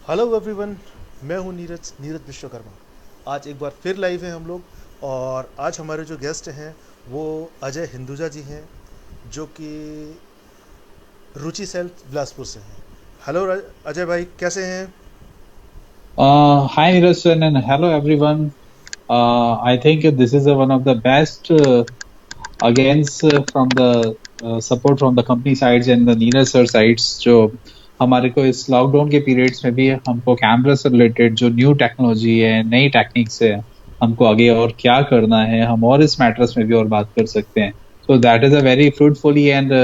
Hello everyone. मैं हूं नीरज नीरज विश्वकर्मा। आज एक बार फिर लाइव हैं हम लोग और आज हमारे जो गेस्ट हैं वो अजय हिंदुजा जी हैं जो कि रुचि सेल बिलासपुर से हैं। हेलो अजय भाई, कैसे हैं? Hi Niranjan and hello everyone. I think this is one of the best against from the support from the company sides and the Neeraj sir sides जो हमारे को इस लॉकडाउन के पीरियड्स में भी हमको कैमरा से रिलेटेड जो न्यू टेक्नोलॉजी है नई टेक्निक्स है हमको आगे और क्या करना है हम और इस मैटर्स में भी और बात कर सकते हैं. So that is a very fruitfully and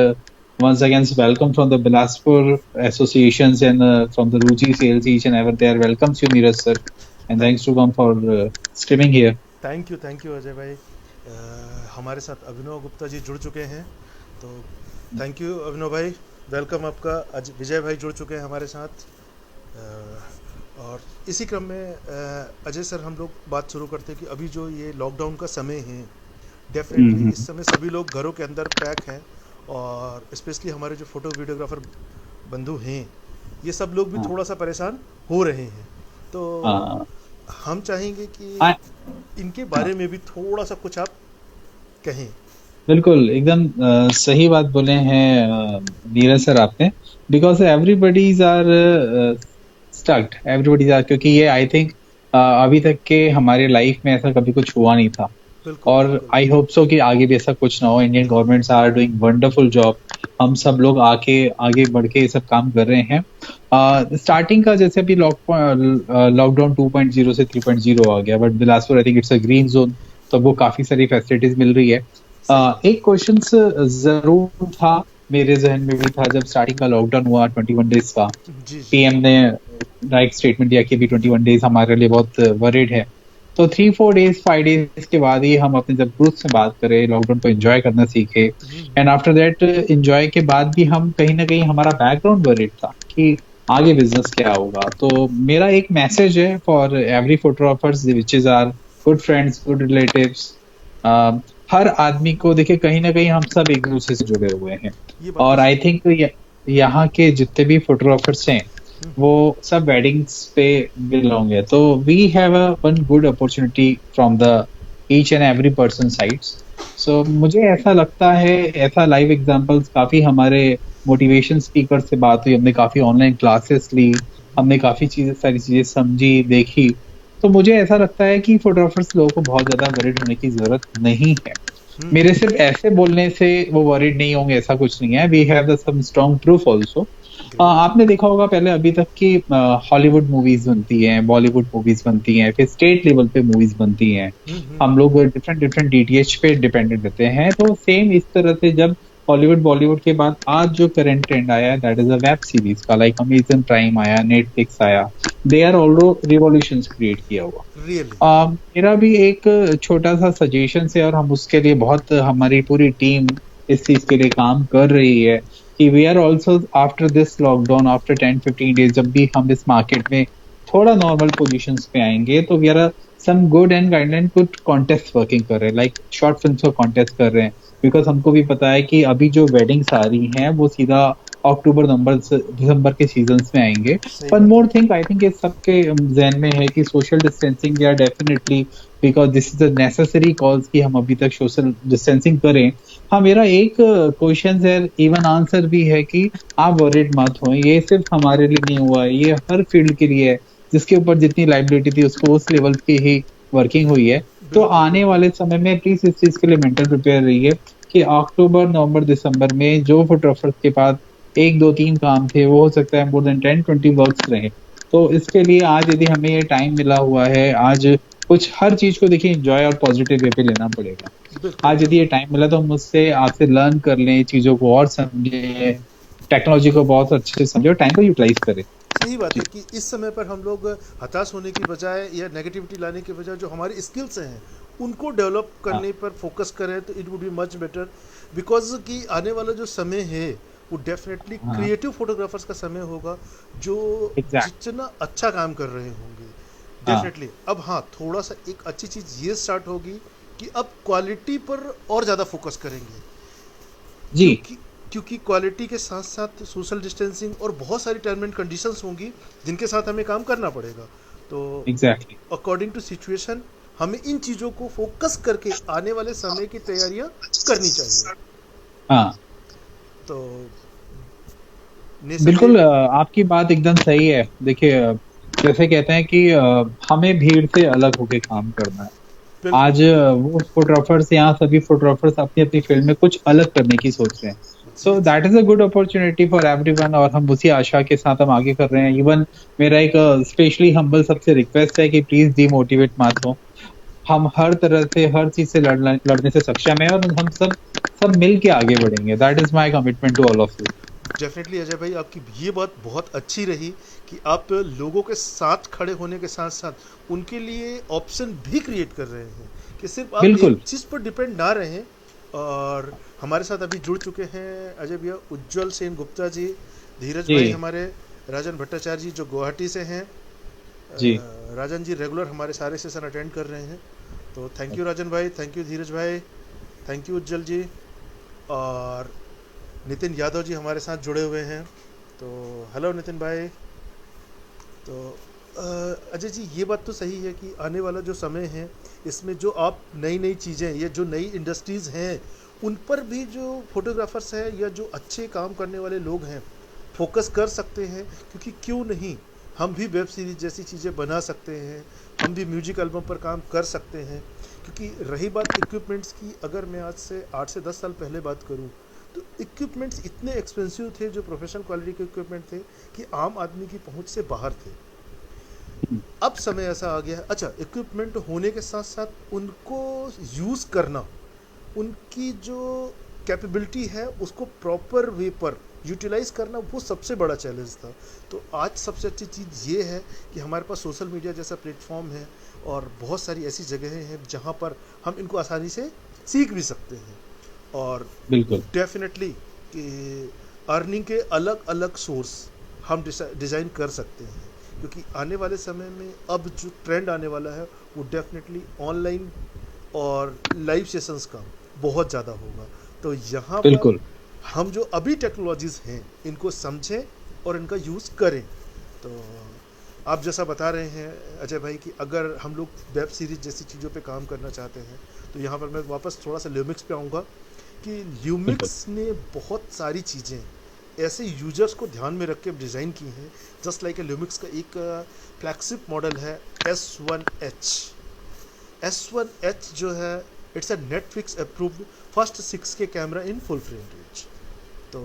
once again welcome from the Bilaspur associations and from the Ruchi sales each and ever there welcomes you Neeraj sir and thank thanks to come for streaming here. Thank you Ajay भाई। हमारे साथ अभिनव गुप्ता जी जुड़ चुके हैं, तो thank you अभिनव भाई। Welcome आपका। विजय भाई जुड़ चुके हैं हमारे साथ। और इसी क्रम में अजय सर, हम लोग बात शुरू करते हैं कि अभी जो ये लॉकडाउन का समय है, डेफिनेटली Mm-hmm. इस समय सभी लोग घरों के अंदर पैक हैं और स्पेशली हमारे जो फोटो वीडियोग्राफर बंधु हैं, ये सब लोग भी थोड़ा सा परेशान हो रहे हैं। तो हम चाहेंगे कि I, इनके बारे में भी थोड़ा सा कुछ आप कहें। बिल्कुल एकदम सही बात बोले हैं नीरज सर आपने. Because everybody's are stuck everybody's are क्योंकि ये आई थिंक अभी तक के हमारे लाइफ में ऐसा कभी कुछ हुआ नहीं था. बिल्कुल और बिल्कुल। आई होप सो कि आगे भी ऐसा कुछ ना हो. Indian governments are doing wonderful job. हम सब लोग आके आगे बढ़ के ये सब काम कर रहे हैं. स्टार्टिंग का जैसे अभी लॉकडाउन 2.0 से 3.0 आ गया but Bilaspur I think it's a green zone. तो वो काफी सारी फैसिलिटीज मिल रही है. सही बात। एक क्वेश्चन जरूर था मेरे जहन में भी था जब स्टार्टिंग का लॉकडाउन हुआ 21 डेज का. जी जी। पीएम ने राइट स्टेटमेंट दिया कि अभी 21 डेज हमारे लिए बहुत वरीड है. तो 3-4 डेज 5 डेज के बाद ही हम अपने जब ग्रुप से बात करें लॉकडाउन को एंजॉय करना सीखे. एंड आफ्टर दैट एंजॉय के बाद भी हम कहीं ना कहीं हमारा बैकग्राउंड वरीड था कि आगे बिजनेस क्या होगा. तो मेरा एक मैसेज है for every photographers which is our good friends good relatives. हर आदमी को देखिए कहीं ना कहीं हम सब एक दूसरे से जुड़े हुए हैं. ये बात तो और आई सही थिंक यहाँ के जितने भी फोटोग्राफर्स हैं वो सब वेडिंग्स पे बिलोंग है. तो we have a one good opportunity from the each and every person sides. So मुझे ऐसा लगता है ऐसा लाइव एग्जांपल्स काफी हमारे मोटिवेशन स्पीकर से बात हुई. हमने काफी ऑनलाइन क्लासेस ली. हमने काफी चीजें सारी चीजें समझी देखी. तो मुझे ऐसा लगता है कि फोटोग्राफर्स लोगों को बहुत ज्यादा वरीड होने की जरूरत नहीं है. मेरे सिर्फ ऐसे बोलने से वो वरीड नहीं होंगे ऐसा कुछ नहीं है. We have the some strong proof also. Great. आपने देखा होगा पहले अभी तक की हॉलीवुड मूवीज बनती हैं बॉलीवुड मूवीज बनती हैं फिर स्टेट लेवल पे मूवीज बनती हैं. हम लोग डिफरेंट डिफरेंट डीटीएच पे डिपेंडेंट रहते हैं. तो सेम इस तरह से जब हॉलीवुड बॉलीवुड के बाद आज जो करंट ट्रेंड आया है that is a web series का. लाइक अमेजन प्राइम आया नेटफ्लिक्स आया. They are also revolutions create किया हुआ. रियली। मेरा भी एक छोटा सा सजेशन है और हम उसके लिए बहुत हमारी पूरी टीम इस चीज के लिए काम कर रही है कि we are also after this lockdown after 10-15 days जब भी हम इस मार्केट में थोड़ा नॉर्मल पोजीशंस पे आएंगे तो we are some good and guideline good contest working कर रहे हैं लाइक शॉर्ट फिल्म का कॉन्टेस्ट कर रहे हैं. बिकॉज हमको भी पता है कि अभी जो वेडिंग्स आ रही हैं वो सीधा अक्टूबर नवंबर दिसंबर के सीजन्स में आएंगे. सही वन बात मोर थिंग आई थिंक इस सबके जहन में है कि सोशल डिस्टेंसिंग या definitely because this is a necessary cause कि हम अभी तक सोशल डिस्टेंसिंग करें. हाँ मेरा एक क्वेश्चन है इवन आंसर भी है कि आप वरीड मत हो. ये सिर्फ हमारे लिए नहीं हुआ है ये हर फील्ड के लिए है. जिसके ऊपर जितनी लाइबिलिटी थी उसको उस लेवल की ही वर्किंग हुई है. तो बिल्कुल आने बिल्कुल। वाले समय में प्लीज इस चीज के लिए मेंटल प्रिपेयर रहिए कि अक्टूबर नवंबर दिसंबर में जो फोटोग्राफर्स के पास 1 2 3 काम थे वो हो सकता है मोर देन 10-20 वर्क्स रहे. तो इसके लिए आज यदि हमें ये टाइम मिला हुआ है आज कुछ हर चीज को देखिए एंजॉय और पॉजिटिव वे पे लेना पड़ेगा. बिल्कुल आज यदि ये बिल्कुल। टाइम मिला तो हम उससे आपसे लर्न कर लें चीजों को और समझे टेक्नोलॉजी को बहुत अच्छे से समझे और टाइम को यूटिलाइज करें. सही बात जी. है कि इस समय पर हम लोग हताश होने की बजाय या नेगेटिविटी लाने के बजाय जो हमारी स्किल्स हैं उनको डेवलप हाँ. करने पर फोकस करें तो it would be much better. Because कि आने वाला जो समय है वो डेफिनेटली हाँ. क्रिएटिव फोटोग्राफर्स का समय होगा, जो एग्जैक्ट. जितना अच्छा काम कर रहे होंगे हाँ. डेफिनेटली। अब हाँ, थोड़ा सा एक अच्छी चीज़ ये स्टार्ट होगी कि अब क्वालिटी पर और ज़्यादा फोकस करेंगे, जी. क्योंकि क्योंकि क्वालिटी के साथ साथ सोशल डिस्टेंसिंग और बहुत सारी टर्म एंड कंडीशंस होंगी जिनके साथ हमें काम करना पड़ेगा। तो एग्जैक्टली। अकॉर्डिंग टू सिचुएशन हमें इन चीज़ों को फोकस करके आने वाले समय की तैयारियां करनी चाहिए। हाँ तो बिल्कुल, निसंदेह आपकी बात एकदम सही है। देखिए, जैसे कहते हैं कि हमें भीड़ से अलग होके काम करना है। बिल्कुल आज वो फोटोग्राफर्स, यहाँ सभी फोटोग्राफर्स अपनी अपनी फील्ड में कुछ अलग करने की सोच रहे हैं। जी सो जी that is a good opportunity for everyone, और हम उसी आशा के साथ हम आगे कर रहे हैं। इवन मेरा एक स्पेशली हम्बल सबसे रिक्वेस्ट है कि प्लीज डिमोटिवेट मत हो। हम हर तरह से, हर चीज से लड़ने से सक्षम है, और हम सब सब मिल के आगे बढ़ेंगे। That is my commitment to all of you. Definitely Ajay भाई, आपकी ये बात बहुत अच्छी रही कि आप लोगों के साथ खड़े होने के साथ साथ उनके लिए ऑप्शन भी क्रिएट कर रहे हैं कि सिर्फ आप एक बिल्कुल। चीज़ पर डिपेंड ना रहें। और हमारे साथ अभी जुड़ चुके हैं अजय भैया उज्जवल सेन गुप्ता जी, धीरज भाई जी हमारे, राजन भट्टाचार्य जी जो गुवाहाटी से हैं। जी राजन जी रेगुलर हमारे सारे सेशन अटेंड कर रहे हैं। तो थैंक यू राजन भाई, थैंक यू धीरज भाई, थैंक यू उज्जवल जी। और नितिन यादव जी हमारे साथ जुड़े हुए हैं। तो हेलो नितिन भाई। तो अजय जी ये बात तो सही है कि आने वाला जो समय है इसमें जो आप नई नई चीज़ें या जो नई इंडस्ट्रीज़ हैं उन पर भी जो फोटोग्राफर्स हैं या जो अच्छे काम करने वाले लोग हैं फोकस कर सकते हैं। क्योंकि क्यों नहीं, हम भी वेब सीरीज जैसी चीज़ें बना सकते हैं, हम भी म्यूजिक एल्बम पर काम कर सकते हैं। क्योंकि रही बात इक्विपमेंट्स की, अगर मैं आज से 8 से 10 साल पहले बात करूं तो इक्विपमेंट्स इतने एक्सपेंसिव थे, जो प्रोफेशनल क्वालिटी के इक्विपमेंट थे कि आम आदमी की पहुंच से बाहर थे। अब समय ऐसा आ गया है, अच्छा इक्विपमेंट होने के साथ साथ उनको यूज़ करना, उनकी जो कैपेबिलिटी है उसको प्रॉपर वे पर यूटिलाइज करना, वो सबसे बड़ा चैलेंज था। तो आज सबसे अच्छी चीज़ ये है कि हमारे पास सोशल मीडिया जैसा प्लेटफॉर्म है और बहुत सारी ऐसी जगहें हैं जहाँ पर हम इनको आसानी से सीख भी सकते हैं। और बिल्कुल डेफिनेटली कि अर्निंग के अलग अलग सोर्स हम डिज़ाइन कर सकते हैं। क्योंकि आने वाले समय में अब जो ट्रेंड आने वाला है वो डेफिनेटली ऑनलाइन और लाइव सेशंस का बहुत ज़्यादा होगा। तो यहाँ पर बिल्कुल। हम जो अभी टेक्नोलॉजीज़ हैं इनको समझें और इनका यूज़ करें। तो आप जैसा बता रहे हैं अजय भाई कि अगर हम लोग वेब सीरीज जैसी चीज़ों पे काम करना चाहते हैं तो यहाँ पर मैं वापस थोड़ा सा ल्यूमिक्स पे आऊँगा कि बिल्कुल। ल्यूमिक्स ने बहुत सारी चीज़ें ऐसे यूजर्स को ध्यान में रख के डिज़ाइन की हैं। जस्ट लाइक ल्यूमिक्स का एक फ्लैगशिप मॉडल है S1H। S1H जो है it's a Netflix approved first 6K camera in full frame range. तो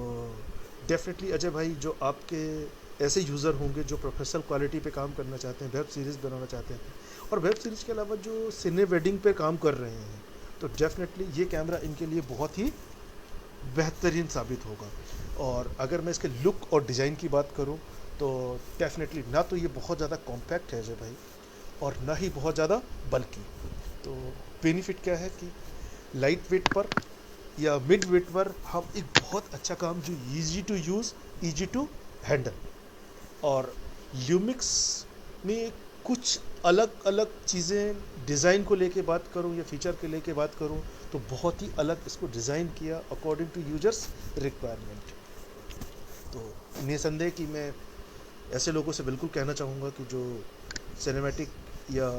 डेफिनेटली अजय भाई, जो आपके ऐसे यूज़र होंगे जो प्रोफेशनल क्वालिटी पे काम करना चाहते हैं, वेब सीरीज़ बनाना चाहते हैं और वेब सीरीज़ के अलावा जो सिने वेडिंग पे काम कर रहे हैं, तो डेफिनेटली ये कैमरा इनके लिए बहुत ही बेहतरीन साबित होगा। और अगर मैं इसके लुक और डिज़ाइन की बात करूं तो डेफिनेटली ना तो ये बहुत ज़्यादा कॉम्पैक्ट है अजय भाई और ना ही बहुत ज़्यादा बल्कि। तो बेनिफिट क्या है कि लाइट वेट पर या मिड वेट पर हम एक बहुत अच्छा काम जो easy to use, easy to handle. और ल्यूमिक्स में कुछ अलग अलग चीज़ें डिज़ाइन को लेके बात करूं या फीचर के लेके बात करूं तो बहुत ही अलग इसको डिज़ाइन किया अकॉर्डिंग टू यूजर्स रिक्वायरमेंट। तो निसंदेह कि मैं ऐसे लोगों से बिल्कुल कहना चाहूँगा कि जो सिनेमैटिक या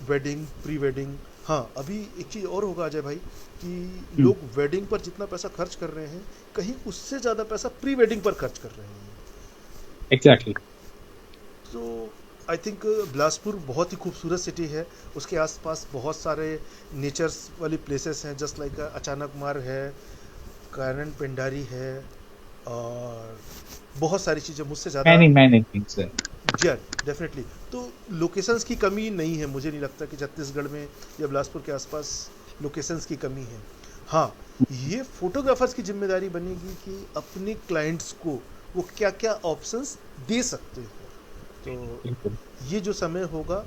वेडिंग, प्री वेडिंग, हाँ अभी एक चीज़ और होगा अजय भाई कि लोग वेडिंग पर जितना पैसा खर्च कर रहे हैं कहीं उससे ज़्यादा पैसा प्री वेडिंग पर खर्च कर रहे हैं। एग्जैक्टली। तो आई थिंक बिलासपुर बहुत ही खूबसूरत सिटी है, उसके आसपास बहुत सारे नेचर्स वाली प्लेसेस हैं, जस्ट लाइक अचानक मार है, कानन पेंडारी है और बहुत सारी चीज़ें मुझसे ज़्यादा। मैनी थिंग्स है। जी डेफिनेटली। तो लोकेशंस की कमी नहीं है, मुझे नहीं लगता कि छत्तीसगढ़ में या बिलासपुर के आसपास लोकेशंस की कमी है। हाँ, ये फोटोग्राफर्स की जिम्मेदारी बनेगी कि अपने क्लाइंट्स को वो क्या क्या ऑप्शंस दे सकते हैं। तो ये जो समय होगा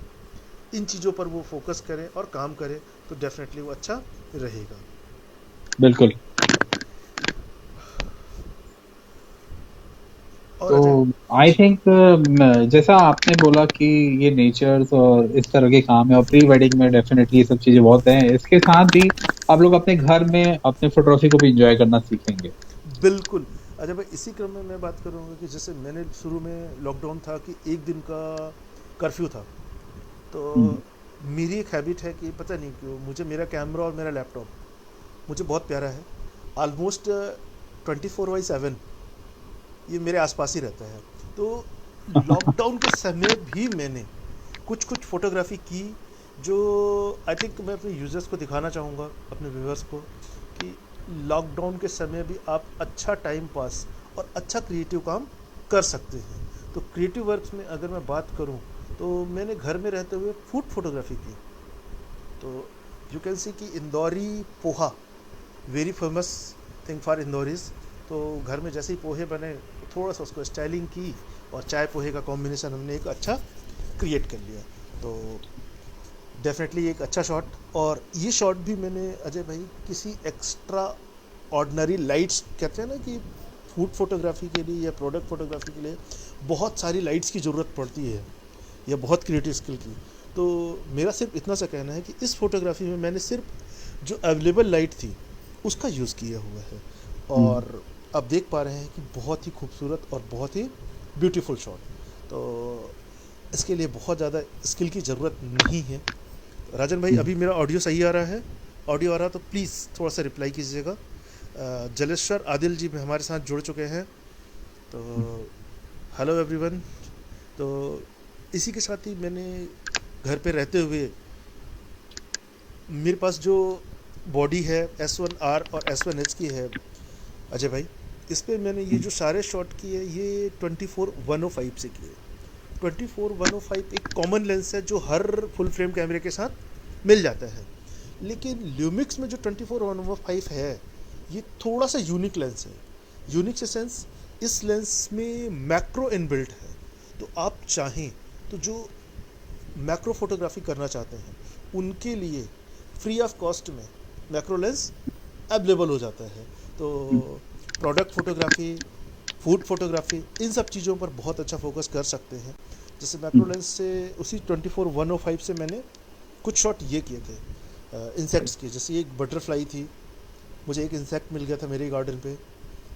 इन चीज़ों पर वो फोकस करें और काम करें तो डेफिनेटली वो अच्छा रहेगा। बिल्कुल। और तो आई थिंक जैसा आपने बोला कि ये नेचर्स और इस तरह के काम है, और प्री वेडिंग में डेफिनेटली ये सब चीजें बहुत हैं। इसके साथ भी आप लोग अपने घर में अपने फोटोग्राफी को भी एंजॉय करना सीखेंगे। बिल्कुल। अच्छा भाई, इसी क्रम में मैं बात करूँगा कि जैसे मैंने शुरू में लॉकडाउन था कि एक दिन का कर्फ्यू था, तो मेरी एक हैबिट है कि पता नहीं क्यों मुझे मेरा कैमरा और मेरा लैपटॉप मुझे बहुत प्यारा है। ऑलमोस्ट 24/7 ये मेरे आसपास ही रहता है। तो लॉकडाउन के समय भी मैंने कुछ कुछ फोटोग्राफी की, जो आई थिंक मैं अपने यूज़र्स को दिखाना चाहूँगा, अपने व्यूअर्स को, कि लॉकडाउन के समय भी आप अच्छा टाइम पास और अच्छा क्रिएटिव काम कर सकते हैं। तो क्रिएटिव वर्क्स में अगर मैं बात करूं, तो मैंने घर में रहते हुए फूड फोटोग्राफी की। तो यू कैन सी कि Indori poha very famous thing for Indoris. तो घर में जैसे ही पोहे बने, थोड़ा सा उसको स्टाइलिंग की और चाय पोहे का कॉम्बिनेशन हमने एक अच्छा क्रिएट कर लिया। तो डेफिनेटली एक अच्छा शॉट। और ये शॉट भी मैंने अजय भाई किसी एक्स्ट्रा ऑर्डिनरी लाइट्स, कहते हैं ना कि फूड फोटोग्राफी के लिए या प्रोडक्ट फोटोग्राफी के लिए बहुत सारी लाइट्स की ज़रूरत पड़ती है, या बहुत क्रिएटिव स्किल की। तो मेरा सिर्फ इतना सा कहना है कि इस फोटोग्राफी में मैंने सिर्फ जो अवेलेबल लाइट थी उसका यूज़ किया हुआ है, और अब देख पा रहे हैं कि बहुत ही खूबसूरत और बहुत ही ब्यूटीफुल शॉट। तो इसके लिए बहुत ज़्यादा स्किल की ज़रूरत नहीं है। राजन भाई, अभी मेरा ऑडियो सही आ रहा है? ऑडियो आ रहा है तो प्लीज़ थोड़ा सा रिप्लाई कीजिएगा। जलेश्वर आदिल जी हमारे साथ जुड़ चुके हैं, तो हेलो एवरीवन। तो इसी के साथ ही मैंने घर पे रहते हुए मेरे पास जो बॉडी है S1R और S1H की है अजय भाई, इस पे मैंने ये जो सारे शॉट किए ये 24-105 से किए। 24-105 एक कॉमन लेंस है जो हर फुल फ्रेम कैमरे के साथ मिल जाता है, लेकिन ल्यूमिक्स में जो 24-105 है ये थोड़ा सा यूनिक लेंस है। यूनिक से सेंस, इस लेंस में मैक्रो इनबिल्ट है। तो आप चाहें तो जो मैक्रो फोटोग्राफी करना चाहते हैं उनके लिए फ्री ऑफ कॉस्ट में मैक्रो लेंस अवेलेबल हो जाता है। तो प्रोडक्ट फोटोग्राफी, फूड फोटोग्राफी, इन सब चीज़ों पर बहुत अच्छा फोकस कर सकते हैं। जैसे मैक्रो लेंस से उसी 24-105 से मैंने कुछ शॉट ये किए थे इंसेक्ट्स के। जैसे एक बटरफ्लाई थी, मुझे एक इंसेक्ट मिल गया था मेरे गार्डन पे।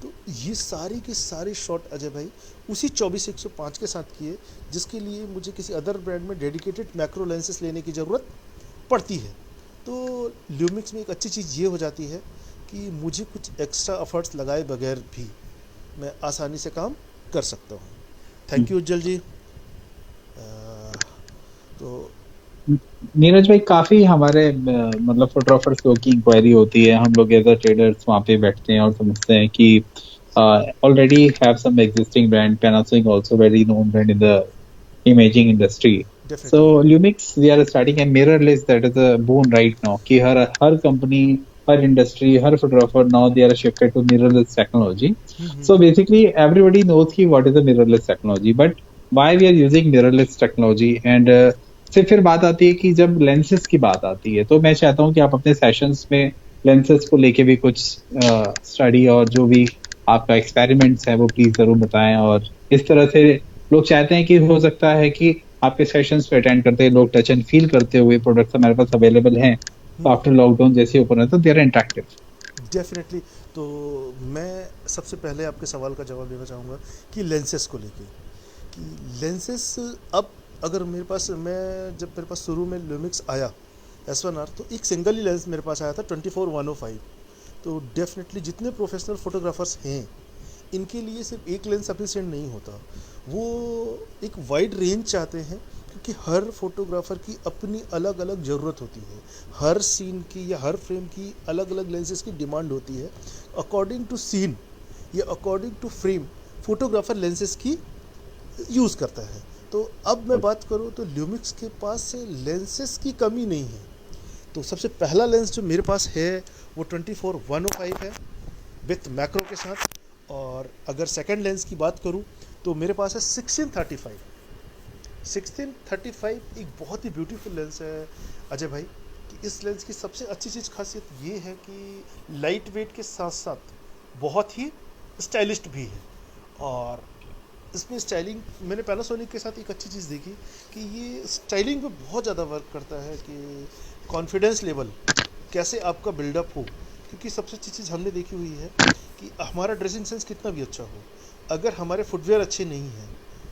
तो ये सारी के सारे शॉट अजय भाई उसी 24-105 के साथ किए, जिसके लिए मुझे किसी अदर ब्रांड में डेडिकेटेड मैक्रो लेंसेस लेने की ज़रूरत पड़ती है। तो ल्यूमिक्स में एक अच्छी चीज़ ये हो जाती है कि मुझे कुछ एक्स्ट्रा एफर्ट्स लगाए बगैर भी मैं आसानी से काम कर सकता हूँ। थैंक यू उज्जवल जी। तो नीरज भाई, काफी हमारे मतलब फोटोग्राफर्स लोग की इंक्वायरी होती है, हम लोग एज अ ट्रेडर्स वहाँ पे बैठते हैं और समझते हैं कि already have some existing brand. Panasonic also very known brand in the imaging industry. So definitely Lumix, we are starting a mirrorless, that is a boon right now कि हर company, her industry, her photographer now they are shifted to mirrorless technology. So basically everybody knows कि what is the mirrorless technology, but why we are using mirrorless technology and से फिर बात आती है कि जब lenses की बात आती है, तो मैं चाहता हूँ कि आप अपने सेशंस में lenses को लेके भी कुछ स्टडी और जो भी आपका एक्सपेरिमेंट्स है वो प्लीज जरूर बताएं। और इस तरह से लोग चाहते हैं कि हो सकता है कि आपके सेशंस पे अटेंड करते हैं लोग टच एंड फील करते हुए प्रोडक्ट्स हमारे पास अवेलेबल हैं, तो आफ्टर लॉकडाउन जैसे ओपन है तो दे आर इंटरेक्टिव। डेफिनेटली। तो मैं सबसे पहले आपके सवाल का जवाब देना चाहूँगा कि लेंसेस को लेके, कि लेंसेस अब अगर मेरे पास, मैं जब मेरे पास शुरू में ल्यूमिक्स आया S1R, तो एक सिंगल ही लेंस मेरे पास आया था 24-105। तो डेफिनेटली जितने प्रोफेशनल फोटोग्राफर्स हैं इनके लिए सिर्फ एक लेंस सफिशिएंट नहीं होता, वो एक वाइड रेंज चाहते हैं, क्योंकि हर फोटोग्राफर की अपनी अलग अलग ज़रूरत होती है। हर सीन की या हर फ्रेम की अलग अलग लेंसेज की डिमांड होती है। अकॉर्डिंग टू सीन या according to frame photographer lenses की यूज़ करता है। तो अब मैं बात करूँ तो ल्यूमिक्स के पास से लेंसेज की कमी नहीं है। तो सबसे पहला लेंस जो मेरे पास है वो 24-105 है विथ मैक्रो के साथ। और अगर सेकंड लेंस की बात करूं तो मेरे पास है 1635। 1635 एक बहुत ही ब्यूटीफुल लेंस है अजय भाई। कि इस लेंस की सबसे अच्छी चीज़ खासियत ये है कि लाइट वेट के साथ साथ बहुत ही स्टाइलिस्ट भी है। और इसमें स्टाइलिंग, मैंने पैनासोनिक के साथ एक अच्छी चीज़ देखी कि ये स्टाइलिंग पे बहुत ज़्यादा वर्क करता है कि कॉन्फिडेंस लेवल कैसे आपका बिल्डअप हो। क्योंकि सबसे अच्छी चीज़ हमने देखी हुई है कि हमारा ड्रेसिंग सेंस कितना भी अच्छा हो, अगर हमारे फुटवेयर अच्छे नहीं हैं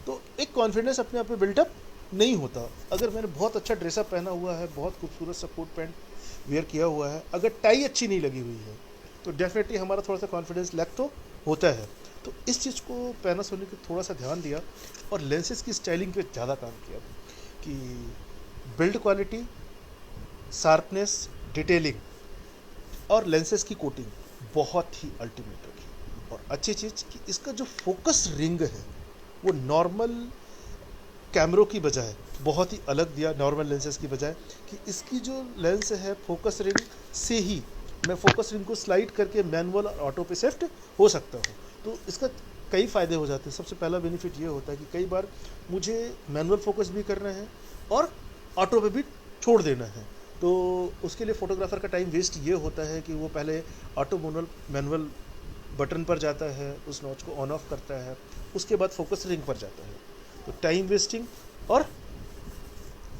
तो एक कॉन्फिडेंस अपने आप में बिल्टअप नहीं होता। अगर मैंने बहुत अच्छा ड्रेसअप पहना हुआ है, बहुत खूबसूरत सा कोट पैंट वेयर किया हुआ है, अगर टाई अच्छी नहीं लगी हुई है तो डेफिनेटली हमारा थोड़ा सा कॉन्फिडेंस लैक तो होता है। तो इस चीज़ को पैनासोनिक ने थोड़ा सा ध्यान दिया और लेंसेज की स्टाइलिंग पे ज़्यादा काम किया कि बिल्ड क्वालिटी, शार्पनेस, डिटेलिंग और लेंसेज की कोटिंग बहुत ही अल्टीमेट रखी। और अच्छी चीज़ कि इसका जो फोकस रिंग है वो नॉर्मल कैमरों की बजाय बहुत ही अलग दिया, नॉर्मल लेंसेज की बजाय, कि इसकी जो लेंस है फोकस रिंग से ही मैं फोकस रिंग को स्लाइड करके मैनुअल और ऑटो पे शिफ्ट हो सकता हूँ। तो इसका कई फ़ायदे हो जाते हैं। सबसे पहला बेनिफिट ये होता है कि कई बार मुझे मैनुअल फोकस भी करना है और ऑटो पे भी छोड़ देना है, तो उसके लिए फ़ोटोग्राफ़र का टाइम वेस्ट ये होता है कि वो पहले ऑटो मैनुअल बटन पर जाता है, उस नॉच को ऑन ऑफ करता है, उसके बाद फोकस रिंग पर जाता है। तो टाइम वेस्टिंग और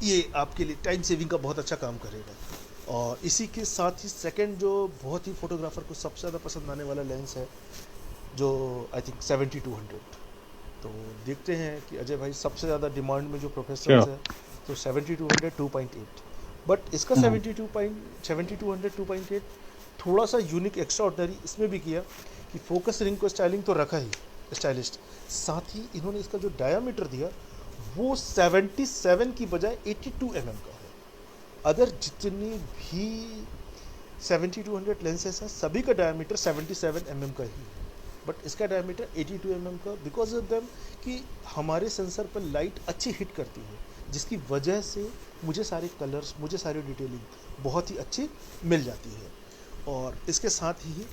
ये आपके लिए टाइम सेविंग का बहुत अच्छा काम करेगा। और इसी के साथ ही सेकंड जो बहुत ही फोटोग्राफर को सबसे ज़्यादा पसंद आने वाला लेंस है, जो आई थिंक 7200। तो देखते हैं कि अजय भाई सबसे ज़्यादा डिमांड में जो प्रोफेशनल्स है तो 7200 2.8, बट इसका 7200 2.8 थोड़ा सा यूनिक एक्स्ट्रा ऑर्डनरी इसमें भी किया कि फोकस रिंग को स्टाइलिंग तो रखा ही स्टाइलिस्ट, साथ ही इन्होंने इसका जो डायामीटर दिया वो 77 की बजाय 82 का है। अदर जितनी भी 7200 लेंसेज हैं सभी का डायमीटर 77 का ही है, बट इसका डायमीटर 82 का, बिकॉज ऑफ देम कि हमारे सेंसर पर लाइट अच्छी हिट करती है, जिसकी वजह से मुझे सारे कलर्स, मुझे सारी डिटेलिंग बहुत ही अच्छी मिल जाती है। और इसके साथ ही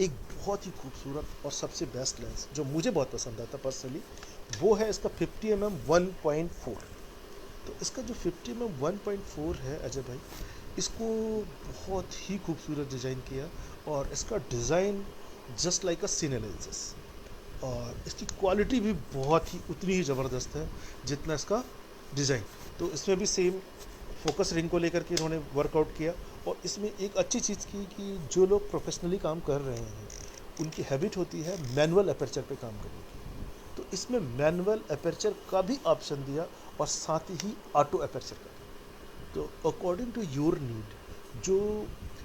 एक बहुत ही खूबसूरत और सबसे बेस्ट लेंस जो मुझे बहुत पसंद आता पर्सनली, वो है इसका 50mm 1.4। तो इसका जो 50mm 1.4 है अजय भाई, इसको बहुत ही खूबसूरत डिज़ाइन किया और इसका डिज़ाइन जस्ट लाइक अ सिने लेंसेस, और इसकी क्वालिटी भी बहुत ही उतनी ही ज़बरदस्त है जितना इसका डिज़ाइन। तो इसमें भी सेम फोकस रिंग को लेकर के इन्होंने वर्कआउट किया। और इसमें एक अच्छी चीज़ की कि जो लोग प्रोफेशनली काम कर रहे हैं उनकी हैबिट होती है मैनुअल अपर्चर पे काम करने की, तो इसमें मैनुअल अपर्चर का भी ऑप्शन दिया और साथ ही ऑटो अपर्चर का। तो अकॉर्डिंग टू योर नीड जो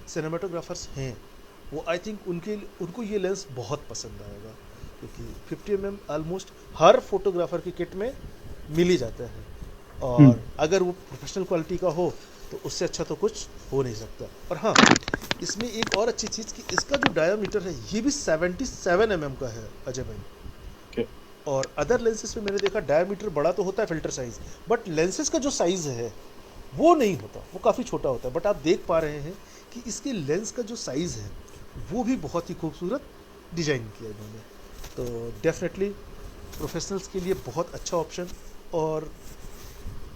सिनेमाटोग्राफर्स हैं वो आई थिंक उनको ये लेंस बहुत पसंद आएगा, क्योंकि 50mm ऑलमोस्ट हर फोटोग्राफर की किट में मिल ही जाता है, और अगर वो प्रोफेशनल क्वालिटी का हो तो उससे अच्छा तो कुछ हो नहीं सकता। और हाँ, इसमें एक और अच्छी चीज़ कि इसका जो डायामीटर है ये भी 77 का है अजय भाई। और अदर लेंसेज में मैंने देखा डायामीटर बड़ा तो होता है फिल्टर साइज, बट लेंसेज का जो साइज़ है वो नहीं होता, वो काफ़ी छोटा होता है। बट आप देख पा रहे हैं कि इसके लेंस का जो साइज़ है वो भी बहुत ही खूबसूरत डिज़ाइन किया इन्होंने। तो डेफिनेटली प्रोफेशनल्स के लिए बहुत अच्छा ऑप्शन। और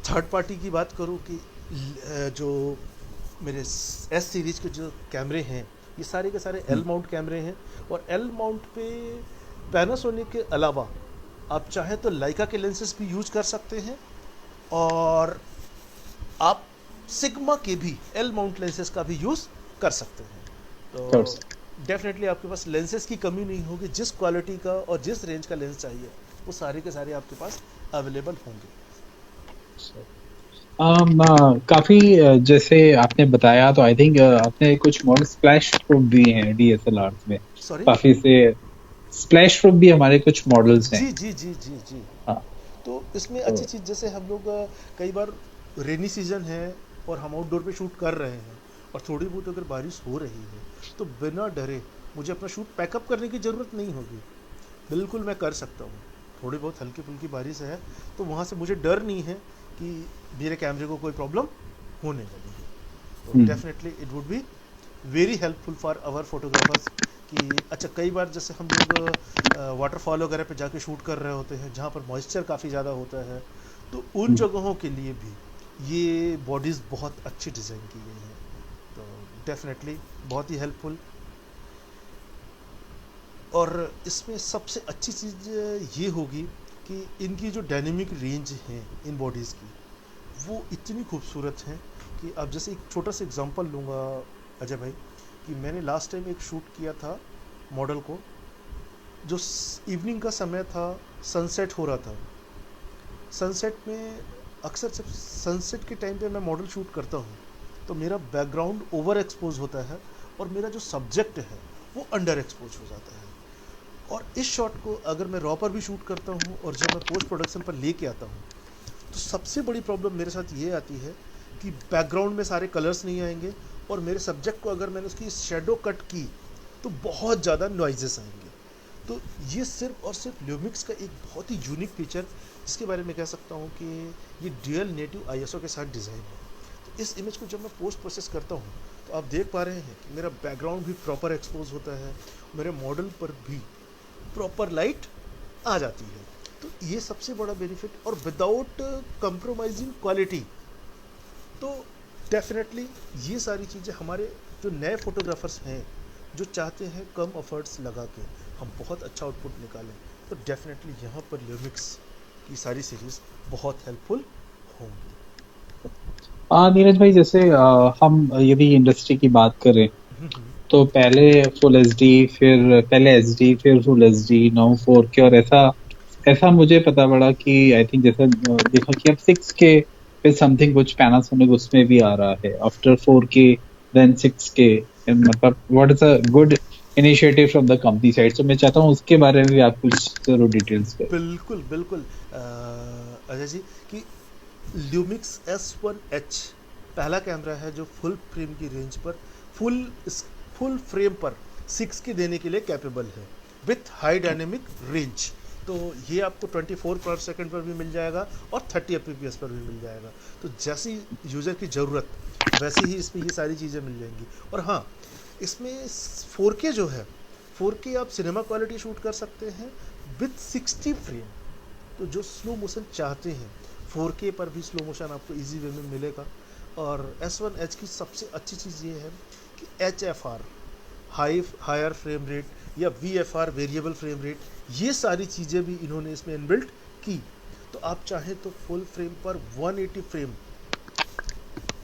थर्ड पार्टी की बात करूँ कि जो मेरे एस सीरीज़ के जो कैमरे हैं ये सारे के सारे एल माउंट कैमरे हैं, और एल माउंट पे पैनासोनिक के अलावा आप चाहें तो लाइका के लेंसेज भी यूज कर सकते हैं, और आप सिग्मा के भी एल माउंट लेंसेज का भी यूज़ कर सकते हैं। तो डेफिनेटली आपके पास लेंसेज की कमी नहीं होगी, जिस क्वालिटी का और जिस रेंज का लेंस चाहिए वो सारे के सारे आपके पास अवेलेबल होंगे। काफी जैसे आपने बताया, तो आई थिंक आपने कुछ मॉडल स्प्लैश प्रूफ भी हैं डीएसएलआर में। सॉरी, काफी से स्प्लैश प्रूफ भी हमारे कुछ मॉडल्स हैं। जी जी जी जी जी। हाँ, तो इसमें अच्छी चीज़, जैसे हम लोग कई बार रेनी सीजन है और हम आउटडोर पे शूट कर रहे हैं और थोड़ी बहुत अगर बारिश हो रही है तो बिना डरे मुझे अपना शूट पैकअप करने की ज़रूरत नहीं होगी, बिल्कुल मैं कर सकता हूँ। थोड़ी बहुत हल्की फुल्की बारिश है तो वहाँ से मुझे डर नहीं है कि मेरे कैमरे को कोई प्रॉब्लम होने वाली है। तो definitely it would be very helpful for our photographers कि अच्छा, कई बार जैसे हम लोग वाटरफॉल वगैरह पे जाके शूट कर रहे होते हैं जहाँ पर मॉइस्चर काफ़ी ज़्यादा होता है, तो उन जगहों के लिए भी ये बॉडीज़ बहुत अच्छी डिज़ाइन की गई हैं। तो डेफिनेटली बहुत ही हेल्पफुल। और इसमें सबसे अच्छी चीज़ ये होगी कि इनकी जो डायनेमिक रेंज है इन बॉडीज़ की वो इतनी खूबसूरत है कि अब जैसे एक छोटा सा एग्जांपल लूँगा अजय भाई कि मैंने लास्ट टाइम एक शूट किया था मॉडल को, जो इवनिंग का समय था, सनसेट हो रहा था। सनसेट में अक्सर जब सनसेट के टाइम पे मैं मॉडल शूट करता हूँ तो मेरा बैकग्राउंड ओवर एक्सपोज होता है और मेरा जो सब्जेक्ट है वो अंडर एक्सपोज हो जाता है। और इस शॉट को अगर मैं रॉ पर भी शूट करता हूँ और जब मैं पोस्ट प्रोडक्शन पर लेके आता हूँ तो सबसे बड़ी प्रॉब्लम मेरे साथ ये आती है कि बैकग्राउंड में सारे कलर्स नहीं आएंगे और मेरे सब्जेक्ट को अगर मैंने उसकी शेडो कट की तो बहुत ज़्यादा नॉइजेस आएंगे। तो ये सिर्फ और सिर्फ ल्यूमिक्स का एक बहुत ही यूनिक फीचर, जिसके बारे में कह सकता हूँ कि ये ड्यूअल नेटिव आईएसओ के साथ डिज़ाइन है। तो इस इमेज को जब मैं पोस्ट प्रोसेस करता हूँ तो आप देख पा रहे हैं कि मेरा बैकग्राउंड भी प्रॉपर एक्सपोज होता है, मेरे मॉडल पर भी प्रॉपर लाइट आ जाती है। तो ये सबसे बड़ा बेनिफिट, और विदाउट कंप्रोमाइजिंग क्वालिटी। तो डेफिनेटली ये सारी चीज़ें हमारे जो नए फोटोग्राफर्स हैं जो चाहते हैं कम एफर्ट्स लगा के हम बहुत अच्छा आउटपुट निकालें, तो डेफिनेटली यहाँ पर ल्यूमिक्स की सारी सीरीज़ बहुत हेल्पफुल होंगी। नीरज भाई, जैसे हम यदि इंडस्ट्री की बात करें तो पहले फुल एचडी, फिर पहले एचडी, फिर फुल एचडी, नाउ 4K, और ऐसा ऐसा मुझे पता पड़ा कि आई थिंक जैसे देखा कि अब 6K पे समथिंग कुछ पैनासोनिक उसमें भी आ रहा है आफ्टर 4K देन 6K। मतलब what is a good initiative from the company side. तो मैं चाहता हूँ उसके बारे में भी आप कुछ जरूर डिटेल्स करें। बिल्कुल बिल्कुल अजय जी, कि ल्यूमिक्स S1H पहला कैमरा है जो फुल फ्रेम की रेंज पर फुल फ्रेम पर 6K देने के लिए कैपेबल है विथ हाई डायनेमिक रेंज। तो ये आपको 24 पर सेकंड पर भी मिल जाएगा और 30 fps पर भी मिल जाएगा। तो जैसी यूज़र की ज़रूरत वैसे ही इसमें ये सारी चीज़ें मिल जाएंगी। और हाँ, इसमें 4K जो है, 4K आप सिनेमा क्वालिटी शूट कर सकते हैं विथ 60 फ्रेम। तो जो स्लो मोशन चाहते हैं 4K पर भी स्लो मोशन आपको इजी वे में मिलेगा। और S1H की सबसे अच्छी चीज़ ये है कि HFR हायर फ्रेम रेट या VFR वेरिएबल फ्रेम रेट, ये सारी चीज़ें भी इन्होंने इसमें इनबिल्ट की। तो आप चाहें तो फुल फ्रेम पर 180 फ्रेम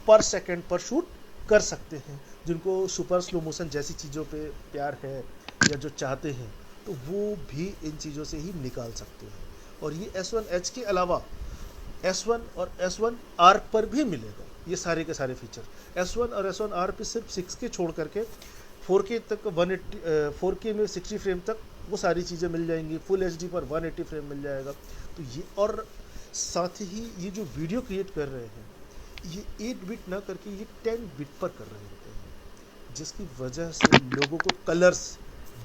पर सेकंड पर शूट कर सकते हैं। जिनको सुपर स्लो मोशन जैसी चीज़ों पे प्यार है या जो चाहते हैं तो वो भी इन चीज़ों से ही निकाल सकते हैं। और ये S1H के अलावा S1 और S1R पर भी मिलेगा ये सारे के सारे फीचर। S1 और S1R पे सिर्फ 6K छोड़ करके 4K तक 180 4K में 60 फ्रेम तक वो सारी चीज़ें मिल जाएंगी। फुल HD पर 180 फ्रेम मिल जाएगा। तो ये, और साथ ही ये जो वीडियो क्रिएट कर रहे हैं ये 8 बिट ना करके ये 10 बिट पर कर रहे होते हैं, जिसकी वजह से लोगों को कलर्स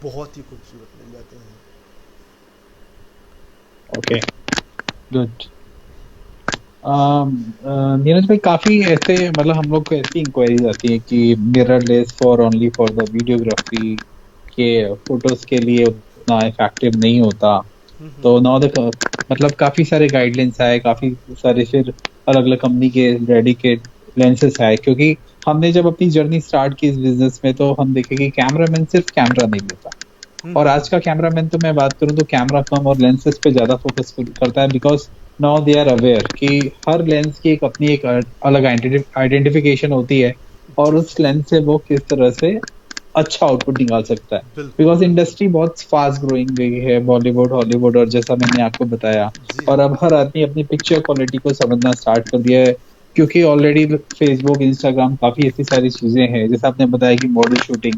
बहुत ही खूबसूरत मिल जाते हैं। Okay, good. नीरज भाई, काफी ऐसे मतलब हम लोग को ऐसी इंक्वायरीज आती है कि mirrorless for only for the videography के फोटोज के लिए उतना इफेक्टिव नहीं होता। तो नाउ द मतलब काफी सारे गाइडलाइंस आए, काफी सारे फिर अलग अलग कंपनी के डेडिकेट लेंसेस आए, क्योंकि हमने जब अपनी जर्नी स्टार्ट की इस बिजनेस में तो हम देखे कि कैमरामैन सिर्फ कैमरा नहीं लेता। और आज का कैमरामैन तो मैं बात करूं तो कैमरा कम और लेंसेज पे ज्यादा फोकस करता है, because now they are aware कि हर लेंस की एक अपनी एक अलग आइडेंटिफिकेशन होती है और उस लेंस से वो किस तरह से अच्छा आउटपुट निकाल सकता है। बिकॉज इंडस्ट्री बहुत फास्ट ग्रोइंग गई है, बॉलीवुड, हॉलीवुड, और जैसा मैंने आपको बताया, और अब हर आदमी अपनी पिक्चर क्वालिटी को समझना स्टार्ट कर दिया है, क्योंकि ऑलरेडी फेसबुक, इंस्टाग्राम, काफी ऐसी सारी चीजें हैं, जैसे आपने बताया कि मॉडल शूटिंग।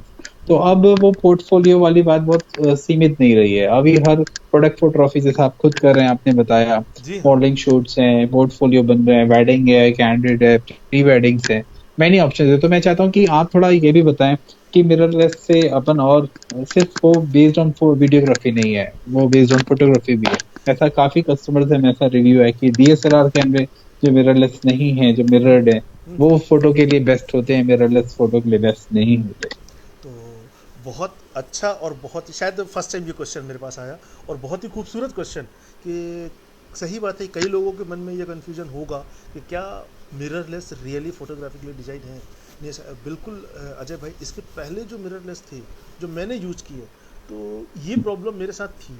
तो अब वो पोर्टफोलियो वाली बात बहुत सीमित नहीं रही है। अभी हर प्रोडक्ट फोटोग्राफी जैसा आप खुद कर रहे हैं, आपने बताया, मॉडलिंग शूट्स हैं, पोर्टफोलियो बन रहे हैं, वेडिंग है, कैंडिड है, प्री वेडिंग्स है, मैनी ऑप्शंस है। तो मैं चाहता हूँ कि आप थोड़ा ये भी बताएं कि मिररलेस से अपन और सिर्फ वो बेस्ड ऑन वीडियोग्राफी नहीं है, वो बेस्ड ऑन फोटोग्राफी भी है। ऐसा काफी कस्टमर्स में ऐसा रिव्यू है कि DSLR कैमरे जो मिररलेस नहीं है, जो मिरर्ड है, वो फोटो के लिए बेस्ट होते हैं, मिररलेस फोटो के लिए बेस्ट नहीं होते। तो बहुत अच्छा, और बहुत शायद फर्स्ट टाइम ये क्वेश्चन मेरे पास आया और बहुत ही खूबसूरत क्वेश्चन। कि सही बात है, कई लोगों के मन में ये कन्फ्यूजन होगा कि क्या मिररलेस रियली फोटोग्राफी के लिए डिज़ाइन है। नहीं, बिल्कुल अजय भाई, इसके पहले जो मिररलेस थे जो मैंने यूज किए, तो ये प्रॉब्लम मेरे साथ थी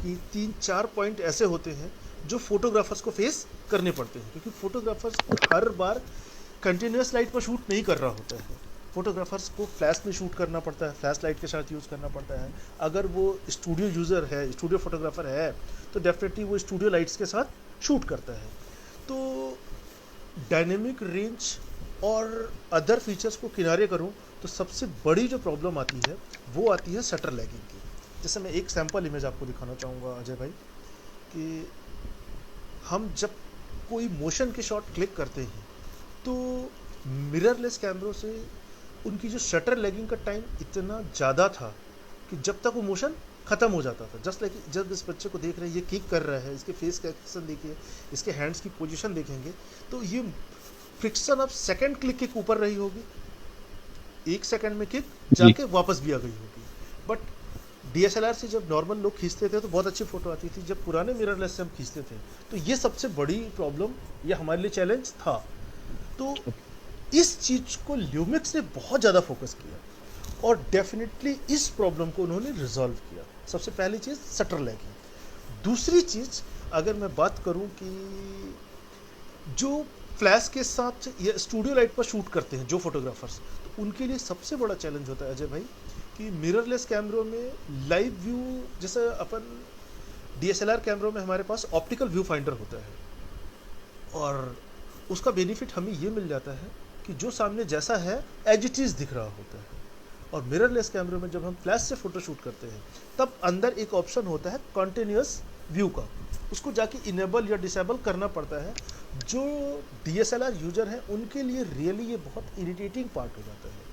कि 3-4 पॉइंट ऐसे होते हैं जो फोटोग्राफर्स को फेस करने पड़ते हैं, क्योंकि फोटोग्राफर्स हर बार कंटिन्यूस लाइट पर शूट नहीं कर रहा होता है। फोटोग्राफर्स को फ्लैश में शूट करना पड़ता है, फ्लैश लाइट के साथ यूज़ करना पड़ता है। अगर वो स्टूडियो यूज़र है, स्टूडियो फोटोग्राफर है, तो डेफिनेटली वो स्टूडियो लाइट्स के साथ शूट करता है। तो डायनेमिक रेंज और अदर फीचर्स को किनारे करूं तो सबसे बड़ी जो प्रॉब्लम आती है वो आती है शटर लैगिंग की। जैसे मैं एक सैम्पल इमेज आपको दिखाना चाहूँगा अजय भाई, कि हम जब कोई मोशन के शॉट क्लिक करते हैं तो मिररलेस कैमरों से उनकी जो शटर लैगिंग का टाइम इतना ज़्यादा था कि जब तक वो मोशन ख़त्म हो जाता था, जस्ट लाइक जब इस बच्चे को देख रहे हैं, ये किक कर रहा है, इसके फेस का एक्शन देखिए, इसके हैंड्स की पोजीशन देखेंगे, तो ये फ्रिक्शन अब सेकंड क्लिक के ऊपर रही होगी, 1 सेकंड में किक जाके वापस भी आ गई होगी। बट डीएसएलआर से जब नॉर्मल लोग खींचते थे तो बहुत अच्छी फोटो आती थी, जब पुराने मिररलेस से हम खींचते थे तो ये सबसे बड़ी प्रॉब्लम, ये हमारे लिए चैलेंज था। तो इस चीज़ को ल्यूमिक्स ने बहुत ज़्यादा फोकस किया और डेफिनेटली इस प्रॉब्लम को उन्होंने रिजॉल्व किया। सबसे पहली चीज़ शटर लैगिंग। दूसरी चीज़ अगर मैं बात करूं कि जो फ्लैश के साथ या स्टूडियो लाइट पर शूट करते हैं जो फोटोग्राफर्स, तो उनके लिए सबसे बड़ा चैलेंज होता है अजय भाई कि मिररलेस कैमरों में लाइव व्यू, जैसे अपन डीएसएलआर कैमरों में हमारे पास ऑप्टिकल व्यू फाइंडर होता है और उसका बेनिफिट हमें ये मिल जाता है कि जो सामने जैसा है एज इट इज़ दिख रहा होता है। और मिररलेस कैमरों में जब हम फ्लैश से फोटो शूट करते हैं तब अंदर एक ऑप्शन होता है कॉन्टिन्यूस व्यू का, उसको जाके इनेबल या डिसेबल करना पड़ता है। जो डीएसएलआर यूजर हैं उनके लिए रियली ये बहुत इरिटेटिंग पार्ट हो जाता है।